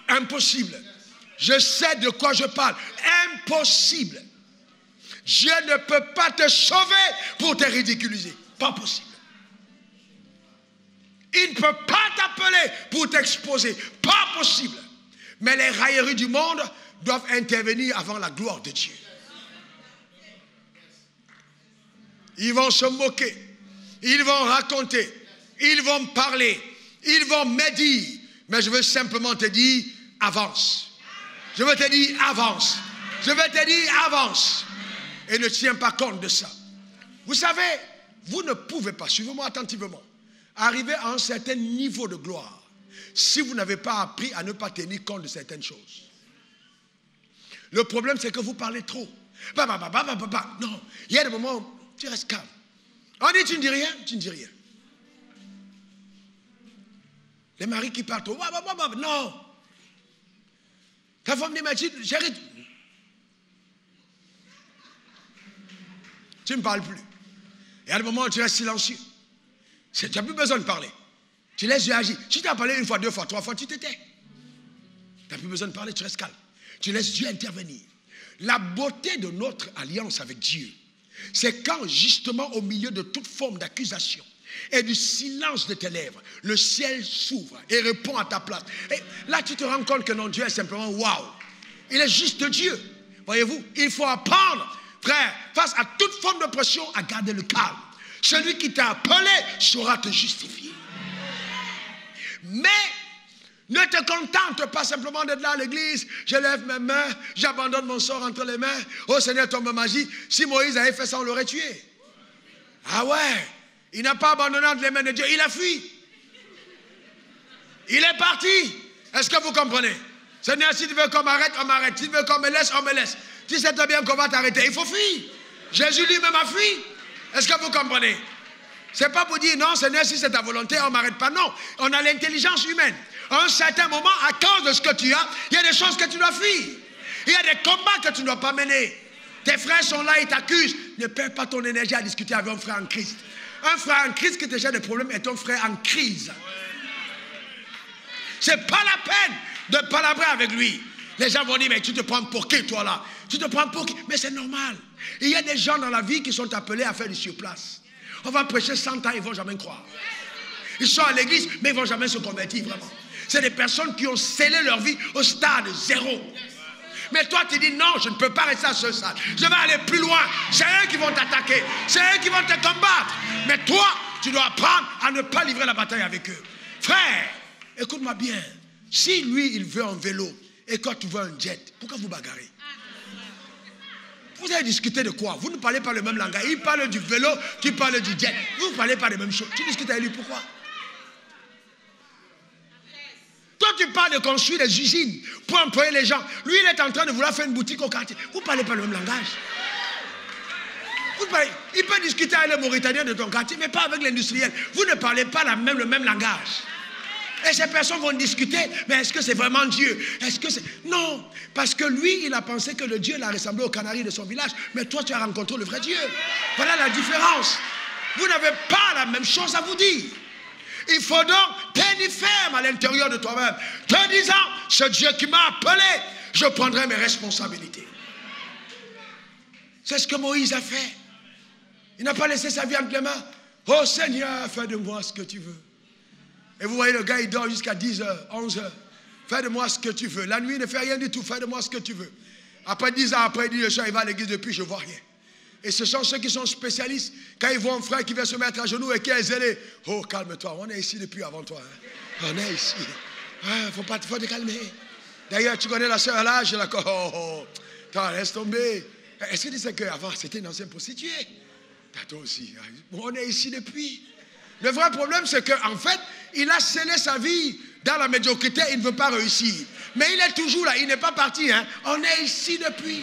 Impossible. Je sais de quoi je parle. Impossible. Dieu ne peut pas te sauver pour te ridiculiser. Pas possible. Il ne peut pas t'appeler pour t'exposer. Pas possible. Mais les railleries du monde doivent intervenir avant la gloire de Dieu. Ils vont se moquer. Ils vont raconter. Ils vont parler. Ils vont médire. Mais je veux simplement te dire, avance. Je veux te dire, avance. Je veux te dire, avance. Et ne tiens pas compte de ça. Vous savez, vous ne pouvez pas, suivez-moi attentivement, arriver à un certain niveau de gloire si vous n'avez pas appris à ne pas tenir compte de certaines choses. Le problème, c'est que vous parlez trop. Non, il y a des moments où tu restes calme. On dit, tu ne dis rien, tu ne dis rien. Les maris qui parlent trop, non. Ta femme dit, mais chérie, tu ne parles plus. Et à un moment où tu restes silencieux. Tu n'as plus besoin de parler. Tu laisses Dieu agir. Si tu as parlé une fois, deux fois, trois fois, tu t'étais. Tu n'as plus besoin de parler, tu restes calme. Tu laisses Dieu intervenir. La beauté de notre alliance avec Dieu, c'est quand justement au milieu de toute forme d'accusation et du silence de tes lèvres, le ciel s'ouvre et répond à ta place. Et là, tu te rends compte que non, Dieu est simplement waouh. Il est juste Dieu. Voyez-vous, il faut apprendre, frère, face à toute forme de pression, à garder le calme. Celui qui t'a appelé saura te justifier. Mais ne te contente pas simplement d'être là à l'église. Je lève mes mains, j'abandonne mon sort entre les mains. Oh Seigneur, tombe magie. Si Moïse avait fait ça, on l'aurait tué. Ah ouais, il n'a pas abandonné entre les mains de Dieu, il a fui. Il est parti. Est-ce que vous comprenez? Seigneur, si tu veux qu'on m'arrête, on m'arrête. Si tu veux qu'on me laisse, on me laisse. Tu sais très bien qu'on va t'arrêter. Il faut fuir. Jésus lui-même a fui. Est-ce que vous comprenez? Ce n'est pas pour dire non, Seigneur, si c'est ta volonté, on ne m'arrête pas. Non, on a l'intelligence humaine. À un certain moment, à cause de ce que tu as, il y a des choses que tu dois fuir. Il y a des combats que tu ne dois pas mener. Tes frères sont là, ils t'accusent. Ne perds pas ton énergie à discuter avec un frère en Christ. Un frère en Christ qui te gère des problèmes est un frère en crise. Ce n'est pas la peine de palabrer avec lui. Les gens vont dire, mais tu te prends pour qui toi là? Tu te prends pour qui? Mais c'est normal. Il y a des gens dans la vie qui sont appelés à faire du surplace. On va prêcher 100 ans, ils ne vont jamais croire. Ils sont à l'église, mais ils ne vont jamais se convertir vraiment. C'est des personnes qui ont scellé leur vie au stade 0. Mais toi, tu dis non, je ne peux pas rester à ce stade. Je vais aller plus loin. C'est eux qui vont t'attaquer. C'est eux qui vont te combattre. Mais toi, tu dois apprendre à ne pas livrer la bataille avec eux. Frère, écoute-moi bien. Si lui, il veut un vélo et quand tu veux un jet, pourquoi vous bagarrez? Vous avez discuté de quoi? Vous ne parlez pas le même langage. Il parle du vélo, tu parles du jet. Vous ne parlez pas des mêmes choses. Tu discutes avec lui, pourquoi? Toi, tu parles de construire des usines pour employer les gens. Lui, il est en train de vouloir faire une boutique au quartier. Vous ne parlez pas le même langage. Il peut discuter avec les Mauritaniens de ton quartier, mais pas avec l'industriel. Vous ne parlez pas le même langage. Et ces personnes vont discuter, mais est-ce que c'est vraiment Dieu? Est-ce que c'est... Non, parce que lui, il a pensé que le Dieu l'a ressemblé au canari de son village, mais toi, tu as rencontré le vrai Dieu. Voilà la différence. Vous n'avez pas la même chose à vous dire. Il faut donc tenir ferme à l'intérieur de toi-même, te disant, ce Dieu qui m'a appelé, je prendrai mes responsabilités. C'est ce que Moïse a fait. Il n'a pas laissé sa vie entre les mains. Oh Seigneur, fais de moi ce que tu veux. Et vous voyez, le gars, il dort jusqu'à 10h, 11h. Fais de moi ce que tu veux. La nuit, il ne fait rien du tout. Fais de moi ce que tu veux. Après 10 ans, après, il dit, le soir, il va à l'église depuis, je ne vois rien. Et ce sont ceux qui sont spécialistes. Quand ils voient un frère qui vient se mettre à genoux et qui est zélé. Oh, calme-toi. On est ici depuis avant toi. Hein. On est ici. Il faut te calmer. D'ailleurs, tu connais la sœur là, je la connais. Oh, attends, laisse tomber. Est-ce que tu sais qu'avant, c'était une ancienne prostituée? Toi aussi. On est ici depuis. Le vrai problème, c'est qu'en fait, il a scellé sa vie dans la médiocrité, il ne veut pas réussir. Mais il est toujours là, il n'est pas parti. Hein. On est ici depuis.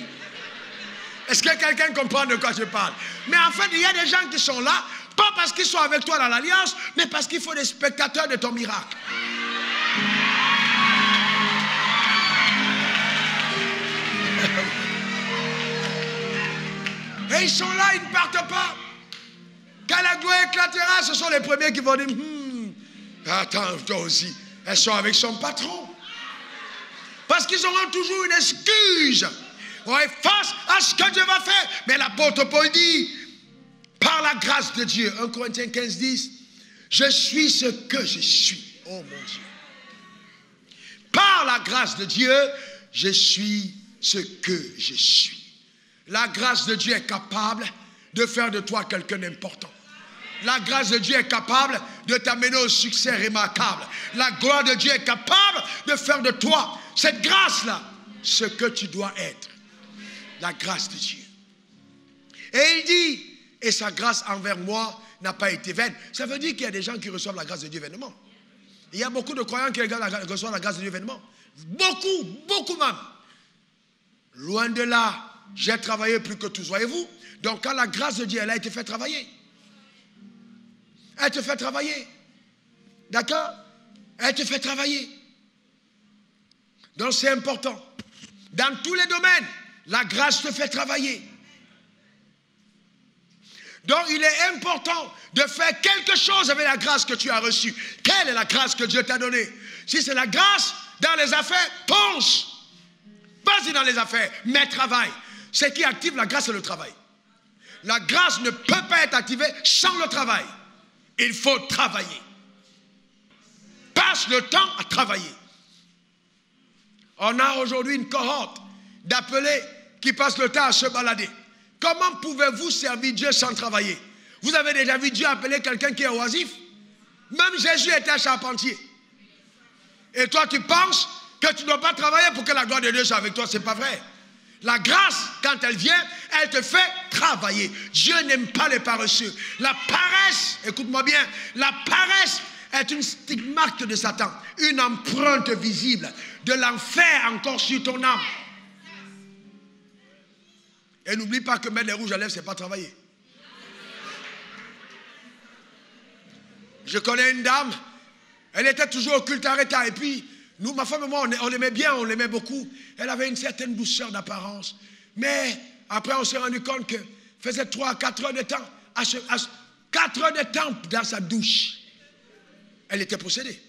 Est-ce que quelqu'un comprend de quoi je parle? Mais en fait, il y a des gens qui sont là, pas parce qu'ils sont avec toi dans l'alliance, mais parce qu'il faut des spectateurs de ton miracle. Et ils sont là, ils ne partent pas. Quand la gloire éclatera, ce sont les premiers qui vont dire, attends, toi aussi. Elles sont avec son patron. Parce qu'ils auront toujours une excuse. Ouais, face à ce que Dieu va faire. Mais l'apôtre Paul dit, par la grâce de Dieu, 1 Corinthiens 15, 10, je suis ce que je suis. Oh mon Dieu. Par la grâce de Dieu, je suis ce que je suis. La grâce de Dieu est capable de faire de toi quelqu'un d'important. La grâce de Dieu est capable de t'amener au succès remarquable. La gloire de Dieu est capable de faire de toi, cette grâce-là, ce que tu dois être. La grâce de Dieu. Et il dit, et sa grâce envers moi n'a pas été vaine. Ça veut dire qu'il y a des gens qui reçoivent la grâce de Dieu vainement. Il y a beaucoup de croyants qui reçoivent la grâce de Dieu vainement. Beaucoup, beaucoup même. Loin de là, j'ai travaillé plus que tous, voyez-vous. Donc quand la grâce de Dieu, elle a été fait travailler. Elle te fait travailler. D'accord? Elle te fait travailler. Donc c'est important. Dans tous les domaines, la grâce te fait travailler. Donc il est important de faire quelque chose avec la grâce que tu as reçue. Quelle est la grâce que Dieu t'a donnée? Si c'est la grâce dans les affaires, pense. Vas-y dans les affaires, mais travaille. Ce qui active la grâce, c'est le travail. La grâce ne peut pas être activée sans le travail. Il faut travailler. Passe le temps à travailler. On a aujourd'hui une cohorte d'appelés qui passent le temps à se balader. Comment pouvez-vous servir Dieu sans travailler? Vous avez déjà vu Dieu appeler quelqu'un qui est oisif? Même Jésus était charpentier. Et toi, tu penses que tu ne dois pas travailler pour que la gloire de Dieu soit avec toi? Ce n'est pas vrai. La grâce, quand elle vient, elle te fait travailler. Dieu n'aime pas les paresseux. La paresse, écoute-moi bien, la paresse est une stigmate de Satan, une empreinte visible de l'enfer encore sur ton âme. Et n'oublie pas que mettre les rouges à lèvres, ce n'est pas travailler. Je connais une dame, elle était toujours au culte Aréta, et puis nous, ma femme et moi, on l'aimait bien, on l'aimait beaucoup. Elle avait une certaine douceur d'apparence. Mais après, on s'est rendu compte qu'elle faisait 3 à 4 heures de temps, 4 heures de temps dans sa douche. Elle était possédée.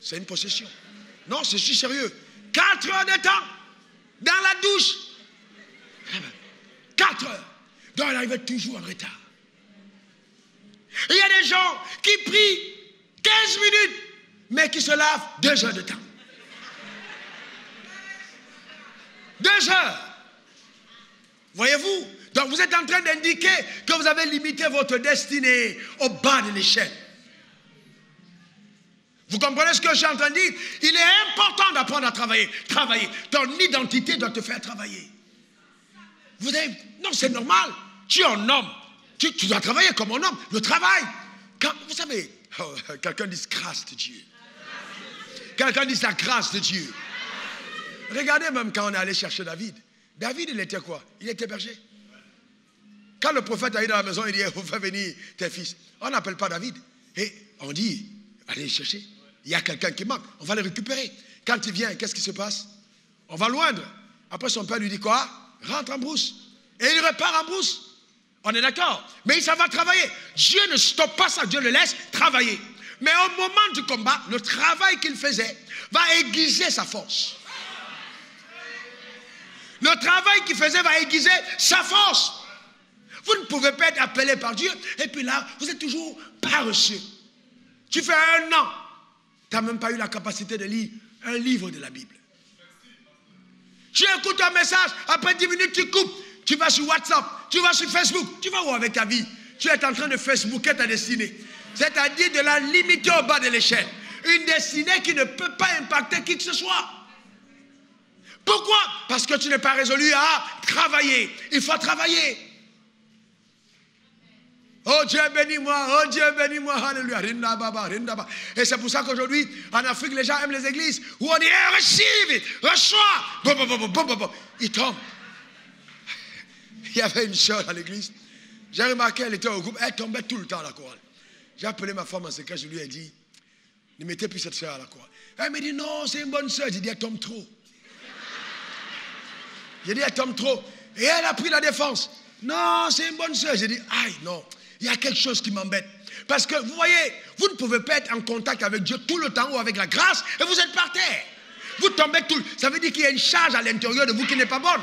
C'est une possession. Non, je suis sérieux. 4 heures de temps dans la douche. 4 heures. Donc elle arrivait toujours en retard. Il y a des gens qui prient 15 minutes, mais qui se lavent 2 heures de temps. 2 heures. Voyez-vous? Donc vous êtes en train d'indiquer que vous avez limité votre destinée au bas de l'échelle. Vous comprenez ce que je suis en train de dire? Il est important d'apprendre à travailler. Travailler. Ton identité doit te faire travailler. Vous avez... Non, c'est normal. Tu es un homme. Tu dois travailler comme un homme. Le travail. Quand, vous savez, quelqu'un dit grâce de Dieu. Quelqu'un dit la grâce de Dieu. Regardez même quand on est allé chercher David. David, il était quoi? Il était berger. Quand le prophète arrive dans la maison, il dit, faut faire venir tes fils. On n'appelle pas David. Et on dit, allez les chercher. Il y a quelqu'un qui manque. On va le récupérer. Quand il vient, qu'est-ce qui se passe? On va loindre. Après, son père lui dit quoi? Rentre en brousse. Et il repart en brousse. On est d'accord? Mais il s'en va travailler. Dieu ne stoppe pas ça. Dieu le laisse travailler. Mais au moment du combat, le travail qu'il faisait va aiguiser sa force. Le travail qu'il faisait va aiguiser sa force. Vous ne pouvez pas être appelé par Dieu et puis là, vous êtes toujours paresseux. Tu fais 1 an, tu n'as même pas eu la capacité de lire un livre de la Bible. Tu écoutes un message, après 10 minutes, tu coupes. Tu vas sur WhatsApp, tu vas sur Facebook. Tu vas où avec ta vie? Tu es en train de Facebooker ta destinée. C'est-à-dire de la limiter au bas de l'échelle. Une destinée qui ne peut pas impacter qui que ce soit. Pourquoi? Parce que tu n'es pas résolu à travailler. Il faut travailler. Oh Dieu bénis-moi, oh Dieu bénis-moi, alléluia. Et c'est pour ça qu'aujourd'hui, en Afrique, les gens aiment les églises où on dit, hey, receive, reçois. Ils tombent. Il y avait une soeur à l'église. J'ai remarqué, elle était au groupe, elle tombait tout le temps à la chorale. J'ai appelé ma femme en secret, je lui ai dit, ne mettez plus cette soeur à la chorale. Elle me dit, non, c'est une bonne soeur. J'ai dit, elle tombe trop. J'ai dit, elle tombe trop. Et elle a pris la défense. Non, c'est une bonne soeur. J'ai dit, aïe, non, il y a quelque chose qui m'embête. Parce que, vous voyez, vous ne pouvez pas être en contact avec Dieu tout le temps ou avec la grâce et vous êtes par terre. Vous tombez tout. Ça veut dire qu'il y a une charge à l'intérieur de vous qui n'est pas bonne.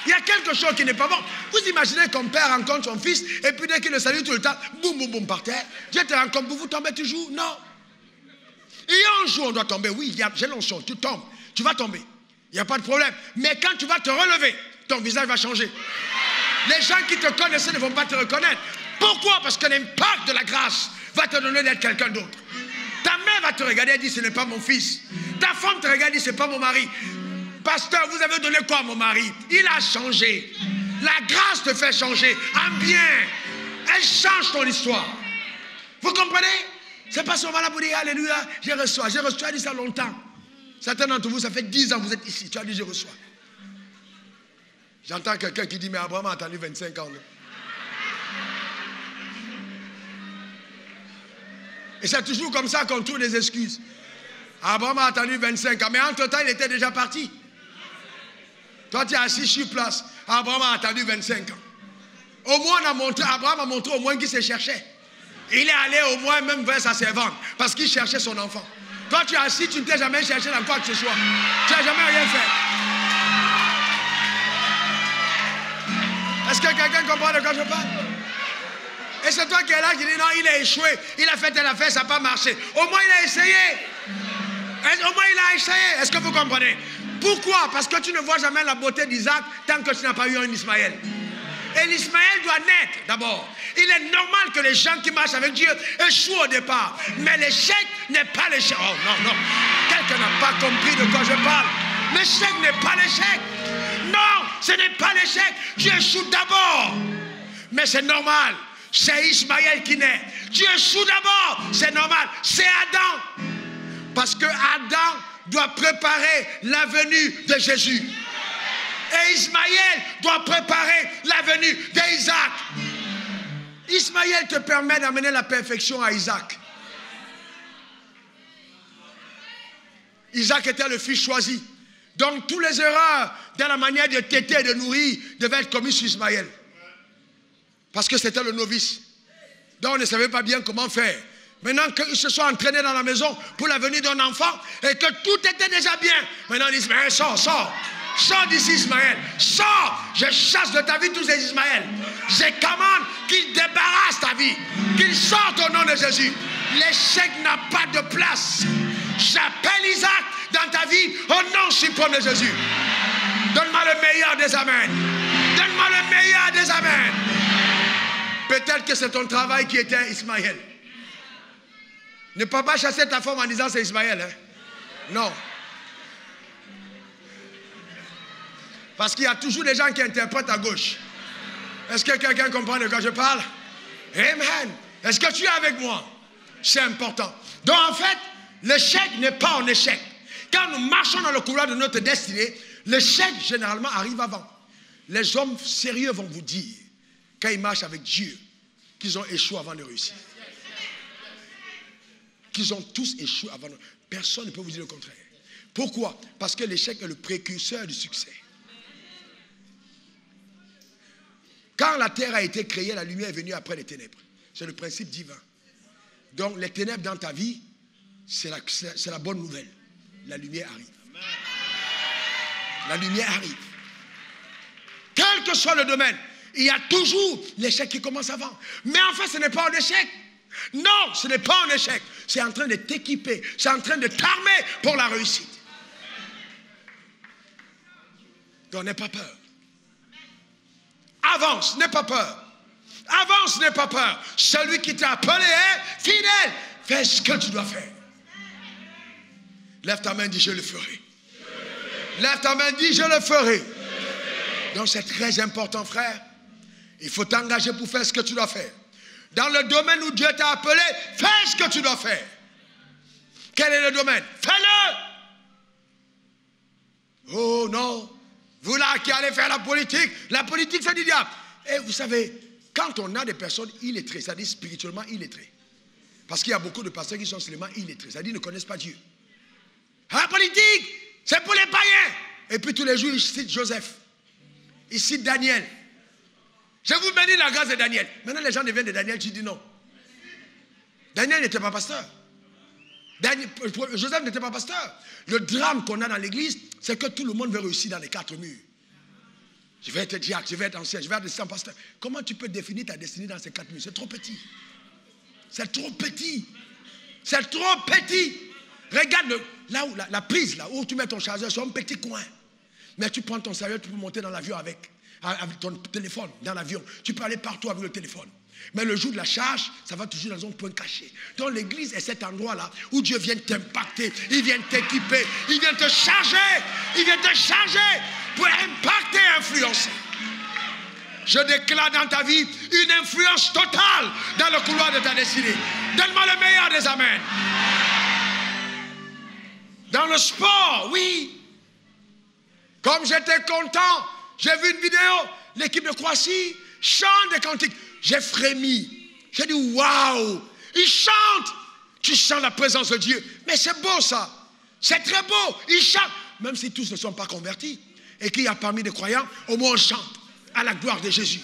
Il y a quelque chose qui n'est pas bon. Vous imaginez qu'un père rencontre son fils et puis dès qu'il le salue tout le temps, boum, boum, boum, par terre. Dieu te rencontre, vous tombez toujours? Non. Il y a un jour, on doit tomber. Oui, j'ai l'onction, tu tombes, tu vas tomber. Il n'y a pas de problème. Mais quand tu vas te relever, ton visage va changer. Les gens qui te connaissaient ne vont pas te reconnaître. Pourquoi? Parce que l'impact de la grâce va te donner d'être quelqu'un d'autre. Ta mère va te regarder et dire, ce n'est pas mon fils. Ta femme te regarde et dit, ce n'est pas mon mari. Pasteur, vous avez donné quoi à mon mari? Il a changé. La grâce te fait changer en bien. Elle change ton histoire. Vous comprenez? C'est pas seulement là pour dire, alléluia, je reçois. Je reçois, dit ça longtemps. Certains d'entre vous, ça fait 10 ans que vous êtes ici. Tu as dit, je reçois. J'entends quelqu'un qui dit, mais Abraham a attendu 25 ans. Et c'est toujours comme ça qu'on trouve des excuses. Abraham a attendu 25 ans, mais entre-temps, il était déjà parti. Toi, tu es assis sur place. Abraham a attendu 25 ans. Au moins, Abraham a montré au moins qu'il se cherchait. Il est allé au moins même vers sa servante, parce qu'il cherchait son enfant. Toi, tu es assis, tu ne t'es jamais cherché dans quoi que ce soit. Tu n'as jamais rien fait. Est-ce que quelqu'un comprend de quoi je parle? Et c'est toi qui es là qui dis non, il a échoué. Il a fait telle affaire, ça n'a pas marché. Au moins, il a essayé. Au moins, il a essayé. Est-ce que vous comprenez? Pourquoi? Parce que tu ne vois jamais la beauté d'Isaac tant que tu n'as pas eu un Ismaël. Et l'Ismaël doit naître d'abord. Il est normal que les gens qui marchent avec Dieu échouent au départ. Mais l'échec n'est pas l'échec. Oh non, non. Quelqu'un n'a pas compris de quoi je parle. L'échec n'est pas l'échec. Non, ce n'est pas l'échec. Tu échoues d'abord. Mais c'est normal. C'est Ismaël qui naît. Tu échoues d'abord. C'est normal. C'est Adam. Parce que Adam doit préparer la venue de Jésus. Et Ismaël doit préparer la venue d'Isaac. Ismaël te permet d'amener la perfection à Isaac. Isaac était le fils choisi. Donc, toutes les erreurs dans la manière de téter et de nourrir devaient être commises sur Ismaël. Parce que c'était le novice. Donc, on ne savait pas bien comment faire. Maintenant qu'il se soit entraîné dans la maison pour la venue d'un enfant et que tout était déjà bien. Maintenant, il dit, Ismaël, sors, sors. Sors d'ici, Ismaël. Sors. Je chasse de ta vie tous les Ismaël. Je commande qu'il débarrasse ta vie. Qu'il sorte au nom de Jésus. L'échec n'a pas de place. J'appelle Isaac dans ta vie au nom suprême de Jésus. Donne-moi le meilleur des amens. Donne-moi le meilleur des amens. Peut-être que c'est ton travail qui était Ismaël. Ne peux pas chasser ta femme en disant c'est Ismaël. Hein? Non. Parce qu'il y a toujours des gens qui interprètent à gauche. Est-ce que quelqu'un comprend de quoi je parle? Amen. Est-ce que tu es avec moi? C'est important. Donc en fait, l'échec n'est pas un échec. Quand nous marchons dans le couloir de notre destinée, l'échec généralement arrive avant. Les hommes sérieux vont vous dire, quand ils marchent avec Dieu, qu'ils ont échoué avant de réussir. Qu'ils ont tous échoué avant de... Personne ne peut vous dire le contraire. Pourquoi? Parce que l'échec est le précurseur du succès. Quand la terre a été créée, la lumière est venue après les ténèbres. C'est le principe divin. Donc les ténèbres dans ta vie, c'est la bonne nouvelle. La lumière arrive. La lumière arrive. Quel que soit le domaine, il y a toujours l'échec qui commence avant. Mais en fait, ce n'est pas un échec. Non, ce n'est pas un échec. C'est en train de t'équiper. C'est en train de t'armer pour la réussite. Donc n'aie pas peur. Avance, n'aie pas peur. Avance, n'aie pas peur. Celui qui t'a appelé est fidèle. Fais ce que tu dois faire. Lève ta main, dis je le ferai. Lève ta main, dis je le ferai. Donc c'est très important, frère. Il faut t'engager pour faire ce que tu dois faire. Dans le domaine où Dieu t'a appelé, fais ce que tu dois faire. Quel est le domaine? Fais-le. Oh non. Vous là qui allez faire la politique c'est du diable. Et vous savez, quand on a des personnes illettrées, c'est-à-dire spirituellement illettrées, parce qu'il y a beaucoup de pasteurs qui sont seulement illettrés, c'est-à-dire qu'ils ne connaissent pas Dieu. La politique, c'est pour les païens. Et puis tous les jours, ils citent Joseph. Ils citent Daniel. Je vous bénis la grâce de Daniel. Maintenant, les gens deviennent de Daniel, tu dis non. Daniel n'était pas pasteur. Joseph n'était pas pasteur. Le drame qu'on a dans l'église, c'est que tout le monde veut réussir dans les 4 murs. Je vais être diacre, je vais être ancien, je vais être assistant pasteur. Comment tu peux définir ta destinée dans ces 4 murs? C'est trop petit. C'est trop petit. C'est trop petit. Regarde là où la prise, là où tu mets ton chargeur, c'est un petit coin. Mais tu prends ton chargeur, tu peux monter dans l'avion avec ton téléphone, dans l'avion. Tu peux aller partout avec le téléphone. Mais le jour de la charge, ça va toujours dans un point caché. Donc l'église est cet endroit-là où Dieu vient t'impacter, il vient t'équiper, il vient te charger, pour impacter et influencer. Je déclare dans ta vie une influence totale dans le couloir de ta destinée. Donne-moi le meilleur des amens. Dans le sport, oui. Comme j'étais content, j'ai vu une vidéo, l'équipe de Croatie chante des cantiques. J'ai frémi. J'ai dit waouh, ils chantent. Tu sens la présence de Dieu. Mais c'est beau ça. C'est très beau. Ils chantent. Même si tous ne sont pas convertis et qu'il y a parmi les croyants, au moins on chante à la gloire de Jésus.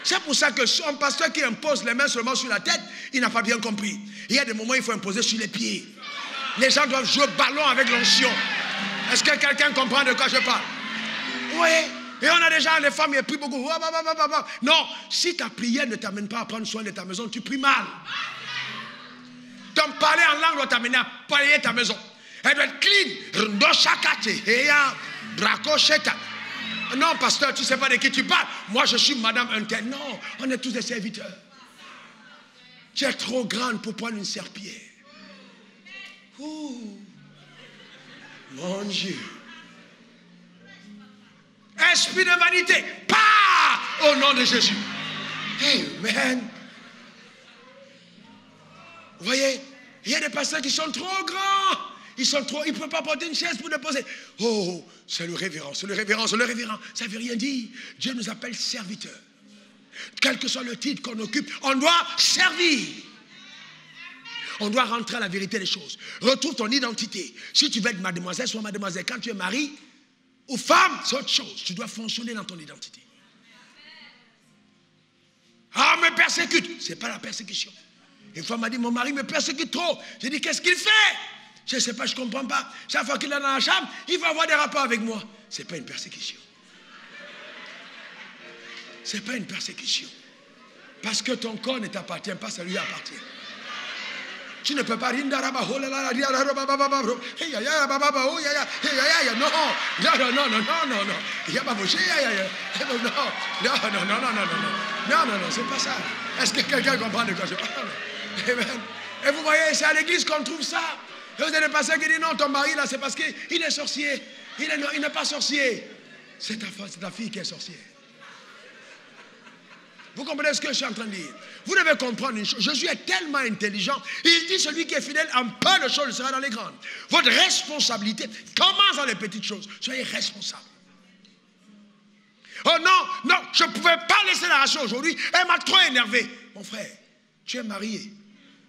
C'est pour ça que un pasteur qui impose les mains seulement sur la tête, il n'a pas bien compris. Il y a des moments où il faut imposer sur les pieds. Les gens doivent jouer ballon avec l'onction. Est-ce que quelqu'un comprend de quoi je parle? Oui. Et on a déjà les femmes qui prient beaucoup. Non, si ta prière ne t'amène pas à prendre soin de ta maison, tu pries mal. Ton parler en langue doit t'amener à payer ta maison. Elle doit être clean. Non, pasteur, tu ne sais pas de qui tu parles. Moi, je suis madame un tel. Non, on est tous des serviteurs. Tu es trop grande pour prendre une serpillière. Ouh. Mon Dieu. Esprit de vanité, pas au nom de Jésus. Amen. Vous voyez, il y a des pasteurs qui sont trop grands. Ils ne peuvent pas porter une chaise pour déposer. Oh, c'est le révérend, c'est le révérend, c'est le révérend. Ça ne veut rien dire. Dieu nous appelle serviteurs. Quel que soit le titre qu'on occupe, on doit servir. On doit rentrer à la vérité des choses. Retrouve ton identité. Si tu veux être mademoiselle, sois mademoiselle. Quand tu es mari ou femme, c'est autre chose. Tu dois fonctionner dans ton identité. Ah, me persécute. Ce n'est pas la persécution. Une femme m'a dit, mon mari me persécute trop. J'ai dit, qu'est-ce qu'il fait? Je ne sais pas, je ne comprends pas. Chaque fois qu'il est dans la chambre, il va avoir des rapports avec moi. Ce n'est pas une persécution. Ce n'est pas une persécution. Parce que ton corps ne t'appartient pas, ça lui appartient. Tu ne peux pas dire non, non, c'est pas ça. Est-ce que quelqu'un comprend de quoi je parle? Et vous voyez, c'est à l'église qu'on trouve ça. Et vous avez des pasteurs qui disent non, ton mari là, c'est parce qu'il est sorcier. Il n'est pas sorcier. C'est ta fille qui est sorcière. Vous comprenez ce que je suis en train de dire? Vous devez comprendre une chose. Jésus est tellement intelligent. Il dit celui qui est fidèle en peu de choses sera dans les grandes. Votre responsabilité commence dans les petites choses. Soyez responsable. Oh non, non, je ne pouvais pas laisser la ration aujourd'hui. Elle m'a trop énervé. Mon frère, tu es marié.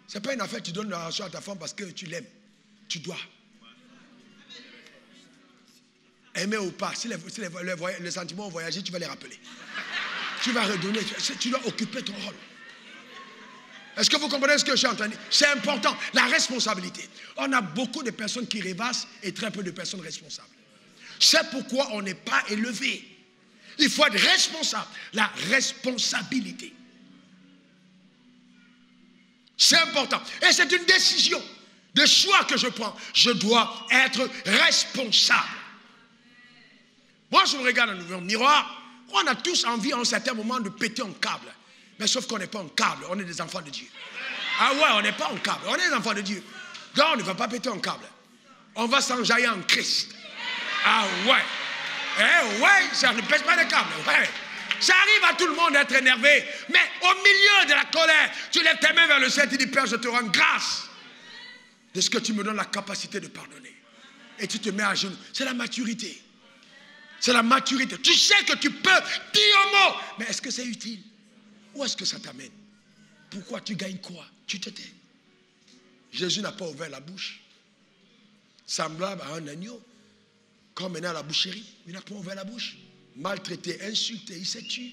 Ce n'est pas une affaire, tu donnes la ration à ta femme parce que tu l'aimes. Tu dois. Aimer ou pas, si les sentiments ont voyagé, tu vas les rappeler. Tu vas redonner, tu dois occuper ton rôle. Est-ce que vous comprenez ce que je suis en train de dire? C'est important, la responsabilité. On a beaucoup de personnes qui rêvassent et très peu de personnes responsables. C'est pourquoi on n'est pas élevé. Il faut être responsable. La responsabilité. C'est important. Et c'est une décision de choix que je prends. Je dois être responsable. Moi, je me regarde dans le miroir. On a tous envie à un certain moment de péter un câble. Mais sauf qu'on n'est pas un câble, on est des enfants de Dieu. Ah ouais, on n'est pas un câble, on est des enfants de Dieu. Donc on ne va pas péter un câble. On va s'enjailler en Christ. Ah ouais. Eh ouais, ça ne pèse pas de câble. Ouais. Ça arrive à tout le monde d'être énervé. Mais au milieu de la colère, tu lèves tes mains vers le ciel et tu dis, Père, je te rends grâce de ce que tu me donnes la capacité de pardonner. Et tu te mets à genoux. C'est la maturité. C'est la maturité. Tu sais que tu peux dire un mot, mais est-ce que c'est utile? Où est-ce que ça t'amène? Pourquoi tu gagnes quoi? Tu te tais. Jésus n'a pas ouvert la bouche. Semblable à un agneau. Comme maintenant à la boucherie. Il n'a pas ouvert la bouche. Maltraité, insulté, il s'est tué.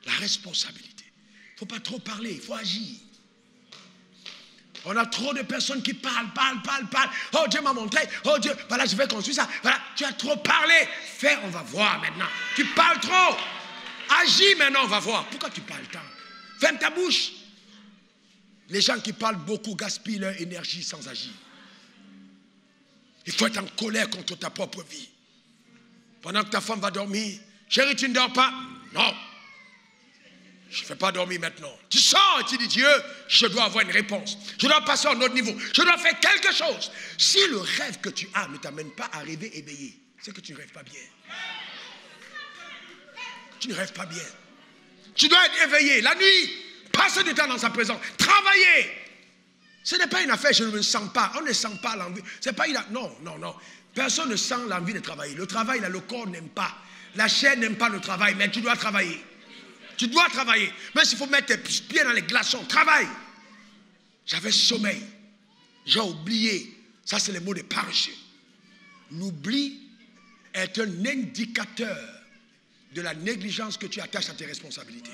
La responsabilité. Il ne faut pas trop parler, il faut agir. On a trop de personnes qui parlent. Oh, Dieu m'a montré. Oh, Dieu, voilà, je vais construire ça. Voilà, tu as trop parlé. Fais, on va voir maintenant. Tu parles trop. Agis maintenant, on va voir. Pourquoi tu parles tant? Ferme ta bouche. Les gens qui parlent beaucoup gaspillent leur énergie sans agir. Il faut être en colère contre ta propre vie. Pendant que ta femme va dormir. Chérie, tu ne dors pas? Non. Je ne fais pas dormir maintenant. Tu sors et tu dis, Dieu, je dois avoir une réponse. Je dois passer à un autre niveau. Je dois faire quelque chose. Si le rêve que tu as ne t'amène pas à rêver éveillé, c'est que tu ne rêves pas bien. Tu ne rêves pas bien. Tu dois être éveillé la nuit. Passer du temps dans sa présence. Travailler. Ce n'est pas une affaire, je ne me sens pas. On ne sent pas l'envie. C'est pas une... Non. Personne ne sent l'envie de travailler. Le travail, là, le corps n'aime pas. La chair n'aime pas le travail, mais tu dois travailler. Tu dois travailler. Même s'il faut mettre tes pieds dans les glaçons, travaille. J'avais sommeil. J'ai oublié. Ça, c'est les mots des paresseux. L'oubli est un indicateur de la négligence que tu attaches à tes responsabilités.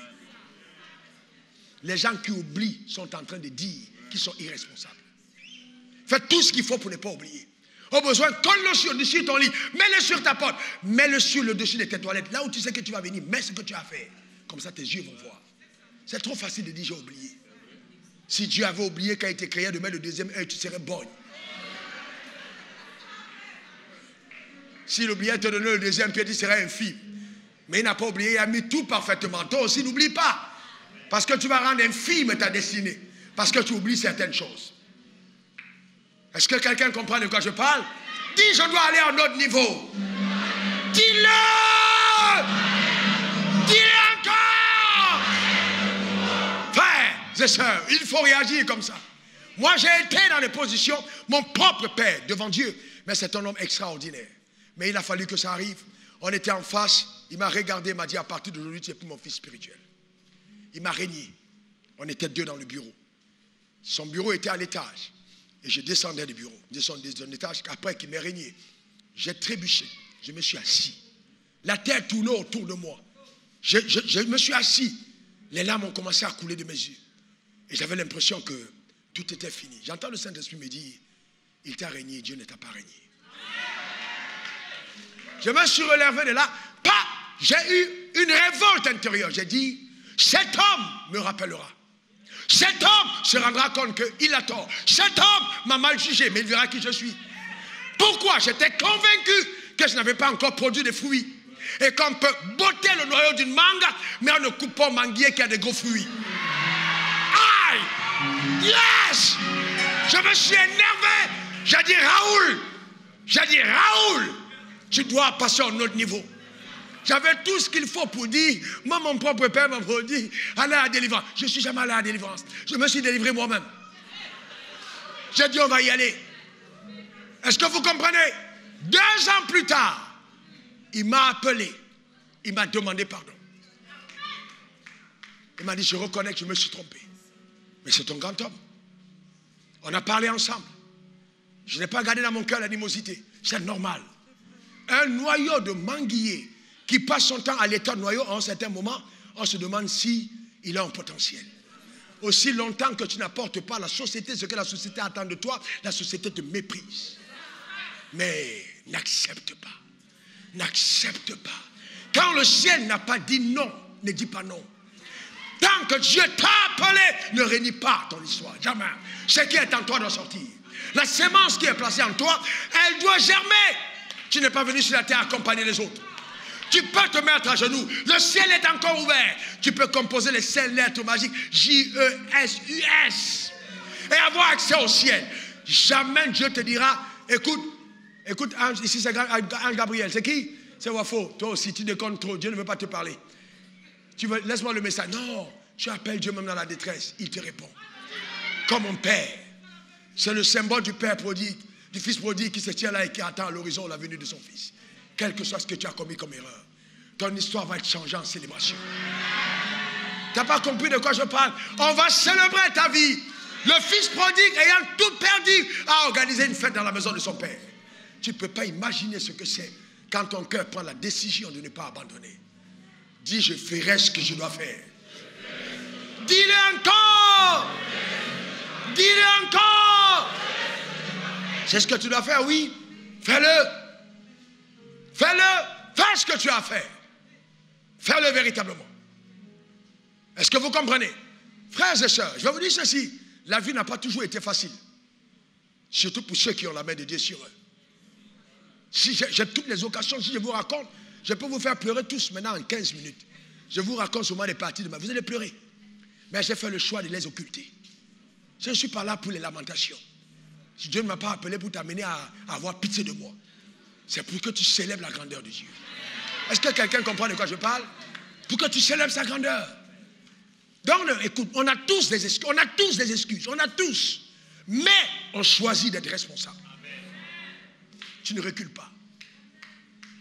Les gens qui oublient sont en train de dire qu'ils sont irresponsables. Fais tout ce qu'il faut pour ne pas oublier. Au besoin, colle-le sur le dessus de ton lit. Mets-le sur ta porte. Mets-le sur le dessus de tes toilettes. Là où tu sais que tu vas venir, mets ce que tu as à faire. Comme ça, tes yeux vont voir. C'est trop facile de dire j'ai oublié. Si Dieu avait oublié quand il était créé de mettre le deuxième œil, tu serais bonne. S'il oubliait de te donner le deuxième pied, tu serais infime. Mais il n'a pas oublié, il a mis tout parfaitement. Toi aussi, n'oublie pas. Parce que tu vas rendre infime ta destinée. Parce que tu oublies certaines choses. Est-ce que quelqu'un comprend de quoi je parle? Dis, je dois aller à un autre niveau. Dis-le! Dis-le encore! Frères et sœurs, il faut réagir comme ça. Moi, j'ai été dans les positions, mon propre père, devant Dieu. Mais c'est un homme extraordinaire. Mais il a fallu que ça arrive. On était en face. Il m'a regardé, il m'a dit, à partir d'aujourd'hui, tu n'es plus mon fils spirituel. Il m'a régné. On était deux dans le bureau. Son bureau était à l'étage. Et je descendais du bureau. Je descendais d'un étage. Après qu'il m'ait régné, j'ai trébuché. Je me suis assis. La terre tournait autour de moi. Je me suis assis. Les larmes ont commencé à couler de mes yeux. Et j'avais l'impression que tout était fini. J'entends le Saint-Esprit me dire, il t'a régné, Dieu ne t'a pas régné. Je me suis relevé de là. J'ai eu une révolte intérieure. J'ai dit, cet homme me rappellera. Cet homme se rendra compte qu'il a tort. Cet homme m'a mal jugé, mais il verra qui je suis. Pourquoi? J'étais convaincu que je n'avais pas encore produit de fruits. Et qu'on peut botter le noyau d'une mangue, mais on ne coupe pas un manguier qui a des gros fruits. Aïe! Yes! Je me suis énervé. J'ai dit, Raoul, tu dois passer à un autre niveau. J'avais tout ce qu'il faut pour dire, moi mon propre père m'a dit, allez à la délivrance. Je ne suis jamais allé à la délivrance. Je me suis délivré moi-même. J'ai dit, on va y aller. Est-ce que vous comprenez? 2 ans plus tard, il m'a appelé. Il m'a demandé pardon. Il m'a dit, je reconnais que je me suis trompé. Mais c'est un grand homme. On a parlé ensemble. Je n'ai pas gardé dans mon cœur l'animosité. C'est normal. Un noyau de manguier qui passe son temps à l'état de noyau, à un certain moment, on se demande s'il a un potentiel. Aussi longtemps que tu n'apportes pas à la société ce que la société attend de toi, la société te méprise. Mais n'accepte pas. N'accepte pas. Quand le ciel n'a pas dit non, ne dis pas non. Tant que Dieu t'a appelé, ne réunis pas ton histoire. Jamais. Ce qui est en toi doit sortir. La sémence qui est placée en toi, elle doit germer. Tu n'es pas venu sur la terre accompagner les autres. Tu peux te mettre à genoux. Le ciel est encore ouvert. Tu peux composer les 5 lettres magiques J-E-S-U-S et avoir accès au ciel. Jamais Dieu te dira, écoute, ici c'est Ange Gabriel. C'est qui? C'est Wafo. Toi aussi, tu déconnes trop. Dieu ne veut pas te parler. Laisse-moi le message. Non, tu appelles Dieu même dans la détresse. Il te répond. Comme mon père. C'est le symbole du père prodigue, du fils prodigue qui se tient là et qui attend à l'horizon la venue de son fils. Quel que soit ce que tu as commis comme erreur, ton histoire va être changée en célébration. Tu n'as pas compris de quoi je parle? On va célébrer ta vie. Le fils prodigue, ayant tout perdu, a organisé une fête dans la maison de son père. Tu ne peux pas imaginer ce que c'est quand ton cœur prend la décision de ne pas abandonner. Dis, je ferai ce que je dois faire. Dis-le encore. Dis-le encore. C'est ce que tu dois faire, oui. Fais-le. Fais-le. Fais ce que tu as à faire. Fais-le véritablement. Est-ce que vous comprenez? Frères et sœurs, je vais vous dire ceci. La vie n'a pas toujours été facile. Surtout pour ceux qui ont la main de Dieu sur eux. Si j'ai toutes les occasions, si je vous raconte, je peux vous faire pleurer tous maintenant en 15 minutes. Je vous raconte souvent des parties de ma vie. Vous allez pleurer. Mais j'ai fait le choix de les occulter. Je ne suis pas là pour les lamentations. Si Dieu ne m'a pas appelé pour t'amener à avoir pitié de moi, c'est pour que tu célèbres la grandeur de Dieu. Est-ce que quelqu'un comprend de quoi je parle? Pour que tu célèbres sa grandeur. Donc, écoute, on a tous des excuses. On a tous des excuses. On a tous. Mais on choisit d'être responsable. Tu ne recules pas.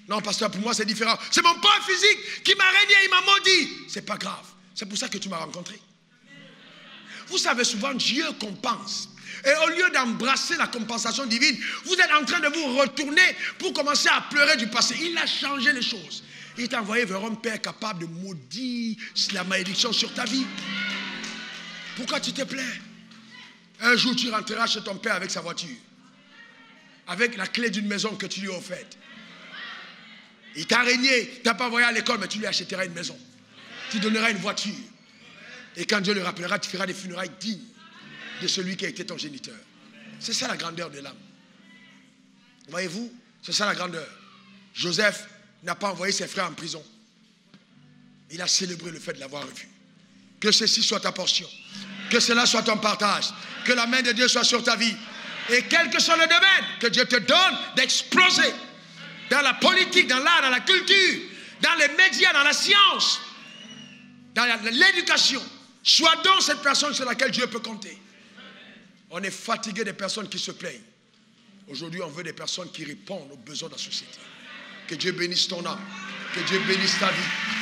Non, pasteur, pour moi c'est différent. C'est mon père physique qui m'a régné, il m'a maudit. C'est pas grave. C'est pour ça que tu m'as rencontré. Vous savez, souvent Dieu compense. Et au lieu d'embrasser la compensation divine, vous êtes en train de vous retourner pour commencer à pleurer du passé. Il a changé les choses. Il t'a envoyé vers un père capable de maudire la malédiction sur ta vie. Pourquoi tu te plains? Un jour tu rentreras chez ton père avec sa voiture. Avec la clé d'une maison que tu lui as offerte. Il t'a régné, il ne t'a pas envoyé à l'école, mais tu lui achèteras une maison. Tu donneras une voiture. Et quand Dieu le rappellera, tu feras des funérailles dignes de celui qui a été ton géniteur. C'est ça la grandeur de l'âme. Voyez-vous, c'est ça la grandeur. Joseph n'a pas envoyé ses frères en prison. Il a célébré le fait de l'avoir revu. Que ceci soit ta portion. Que cela soit ton partage. Que la main de Dieu soit sur ta vie. Et quel que soit le domaine que Dieu te donne d'exploser. Dans la politique, dans l'art, dans la culture, dans les médias, dans la science, dans l'éducation. Sois donc cette personne sur laquelle Dieu peut compter. On est fatigué des personnes qui se plaignent. Aujourd'hui, on veut des personnes qui répondent aux besoins de la société. Que Dieu bénisse ton âme. Que Dieu bénisse ta vie.